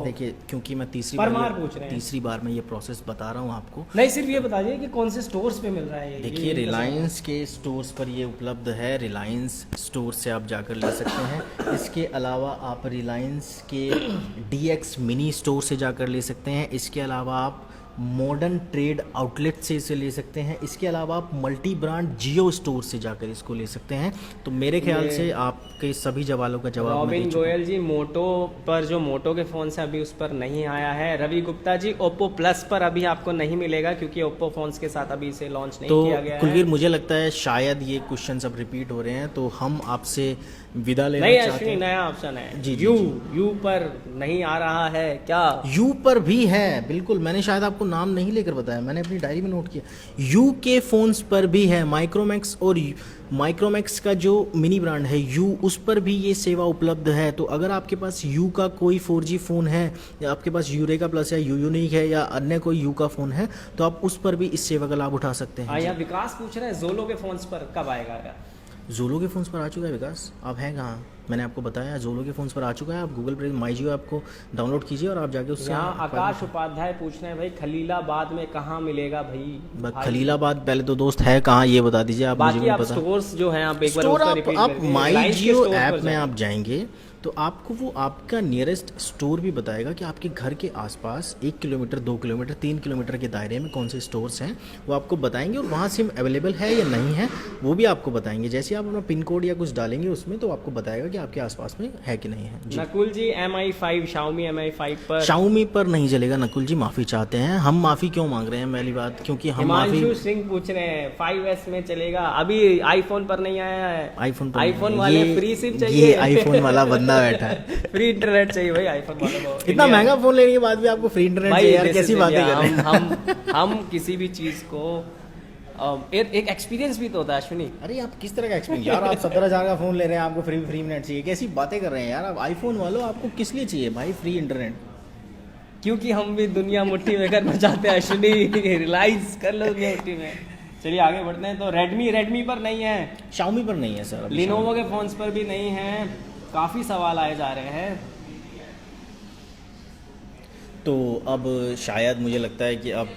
देखिए, क्योंकि मैं परमार पूछ रहे हैं। तीसरी बार मैं ये प्रोसेस बता रहा हूँ आपको। नहीं, सिर्फ ये बता दीजिए कि कौन से स्टोर्स पे मिल रहा है ये। देखिए, ये रिलायंस के स्टोर्स पर ये उपलब्ध है, रिलायंस स्टोर से आप जाकर ले सकते हैं। इसके अलावा आप रिलायंस के DX मिनी स्टोर से जाकर ले सकते हैं। इसके अलावा आप मॉडर्न ट्रेड आउटलेट से इसे ले सकते हैं। इसके अलावा आप मल्टी ब्रांड जियो स्टोर से जाकर इसको ले सकते हैं। तो मेरे ख्याल से आपके सभी सवालों का जवाब मैं दे रॉबिन चुका हूं। गोयल जी, मोटो पर जो मोटो के फ़ोन से अभी उस पर नहीं आया है। रवि गुप्ता जी, ओप्पो प्लस पर अभी आपको नहीं मिलेगा क्योंकि ओप्पो फ़ोन्स के साथ अभी इसे लॉन्च नहीं तो किया गया कुलवीर, है। मुझे लगता है शायद ये क्वेश्चन अब रिपीट हो रहे हैं, तो हम आपसे विदा लेना नहीं चाहते अश्विनी, हैं। नया ऑप्शन है जी, जी, यू पर नहीं आ रहा है क्या? यू पर भी है, बिल्कुल। मैंने शायद आपको नाम नहीं लेकर बताया, मैंने अपनी डायरी में नोट किया। यू के फ़ोन्स पर भी है, माइक्रोमैक्स और माइक्रोमैक्स का जो मिनी ब्रांड है यू, उस पर भी ये सेवा उपलब्ध है। तो अगर आपके पास यू का कोई 4G फ़ोन है, या आपके पास यूरेका प्लस या यूनिक है, या अन्य कोई यू का फ़ोन है, तो आप उस पर भी इस सेवा का लाभ उठा सकते हैं। यहाँ विकास पूछ रहे हैं जोलो के फ़ोन्स पर कब आएगा क्या? जोलो के फ़ोन्स पर आ चुका है विकास। आप हैं कहाँ? मैंने आपको बताया जोलो के फ़ोन्स पर आ चुका है। आप गूगल पे माई जियो ऐप को डाउनलोड कीजिए और आप जाके उससे यहाँ आकाश उपाध्याय पूछ रहे हैं भाई खलीलाबाद में कहाँ मिलेगा भाई? खलीलाबाद पहले तो दोस्त है कहाँ ये बता दीजिए आप, मुझे बाकी भी आप पता। स्टोर्स जो हैं आप एक बार स्टोर उसका आप रिपीट आप करके माई Reliance के जियो स्टोर पर ऐप में जाएं। आप जाएंगे तो आपको वो आपका नियरेस्ट स्टोर भी बताएगा कि आपके घर के आसपास 1 किलोमीटर, 2 किलोमीटर, 3 किलोमीटर के दायरे में कौन से स्टोर्स हैं, वो आपको बताएंगे। और वहाँ सिम अवेलेबल है या नहीं है वो भी आपको बताएंगे। जैसे आप अपना पिन कोड या कुछ डालेंगे उसमें, तो आपको बताएगा कि आपके आसपास में है कि नहीं है। जी, नकुल जी MI5 Xiaomi MI5 पर शाओमी पर नहीं चलेगा नकुल जी, माफ़ी चाहते हैं। हम माफ़ी क्यों मांग रहे हैं पहली बात, क्योंकि हम माफ़ी हिमांशु सिंह पूछ रहे हैं 5S में चलेगा, अभी आईफोन पर नहीं आया है। आईफोन पर आईफोन नहीं। वाले ये- फ्री सिम ये चाहिए। आईफोन वाला बंदा बैठा है। फ्री इंटरनेट चाहिए भाई आईफोन वालों को। इतना महंगा फोन लेने के बाद भी आपको फ्री इंटरनेट भाई चाहिए यार, this कैसी is बातें India। कर रहे हैं। हम किसी भी चीज को एक एक्सपीरियंस भी तो होता है अश्विनी। अरे आप किस तरह का एक्सपीरियंस यार, आप 17,000 का फोन ले रहे हैं, आपको फ्री नेट चाहिए, कैसी बातें कर रहे हैं यार आप। आईफोन वालों आपको किस लिए चाहिए भाई फ्री इंटरनेट? क्योंकि हम भी दुनिया मुट्ठी में करना चाहते हैं अश्विनी। रिलाइज कर लो दुनिया मुट्ठी में। चलिए आगे बढ़ते हैं। तो रेडमी पर नहीं है, शाओमी पर नहीं है सर अभी। लिनोवो के फोन्स पर भी नहीं है। काफ़ी सवाल आए जा रहे हैं। तो अब शायद मुझे लगता है कि अब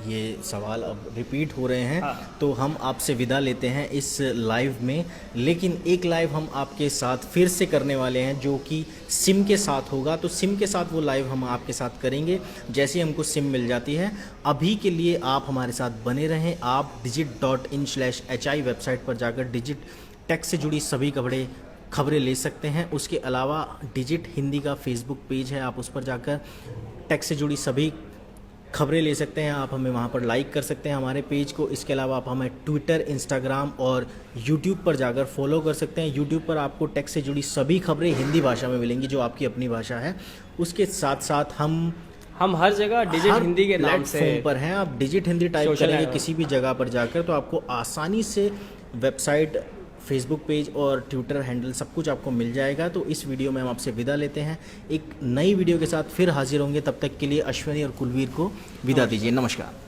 ये सवाल अब रिपीट हो रहे हैं। हाँ। तो हम आपसे विदा लेते हैं इस लाइव में, लेकिन एक लाइव हम आपके साथ फिर से करने वाले हैं जो कि सिम के साथ होगा। तो सिम के साथ वो लाइव हम आपके साथ करेंगे जैसे हमको सिम मिल जाती है। अभी के लिए आप हमारे साथ बने रहें। आप digit.in/hi वेबसाइट पर जाकर डिजिट टेक से जुड़ी सभी खबरें ले सकते हैं। उसके अलावा डिजिट हिंदी का फेसबुक पेज है, आप उस पर जाकर टेक से जुड़ी सभी खबरें ले सकते हैं। आप हमें वहाँ पर लाइक कर सकते हैं हमारे पेज को। इसके अलावा आप हमें ट्विटर, इंस्टाग्राम और यूट्यूब पर जाकर फॉलो कर सकते हैं। यूट्यूब पर आपको टेक से जुड़ी सभी खबरें हिंदी भाषा में मिलेंगी जो आपकी अपनी भाषा है। उसके साथ साथ हम हर जगह डिजिट हिंदी के नाम से प्लेटफॉर्म पर हैं। आप डिजिट हिंदी टाइप सोशल करेंगे है। किसी भी जगह पर जाकर तो आपको आसानी से वेबसाइट, फेसबुक पेज और ट्विटर हैंडल सब कुछ आपको मिल जाएगा। तो इस वीडियो में हम आपसे विदा लेते हैं। एक नई वीडियो के साथ फिर हाजिर होंगे। तब तक के लिए अश्विनी और कुलवीर को विदा दीजिए। नमस्कार।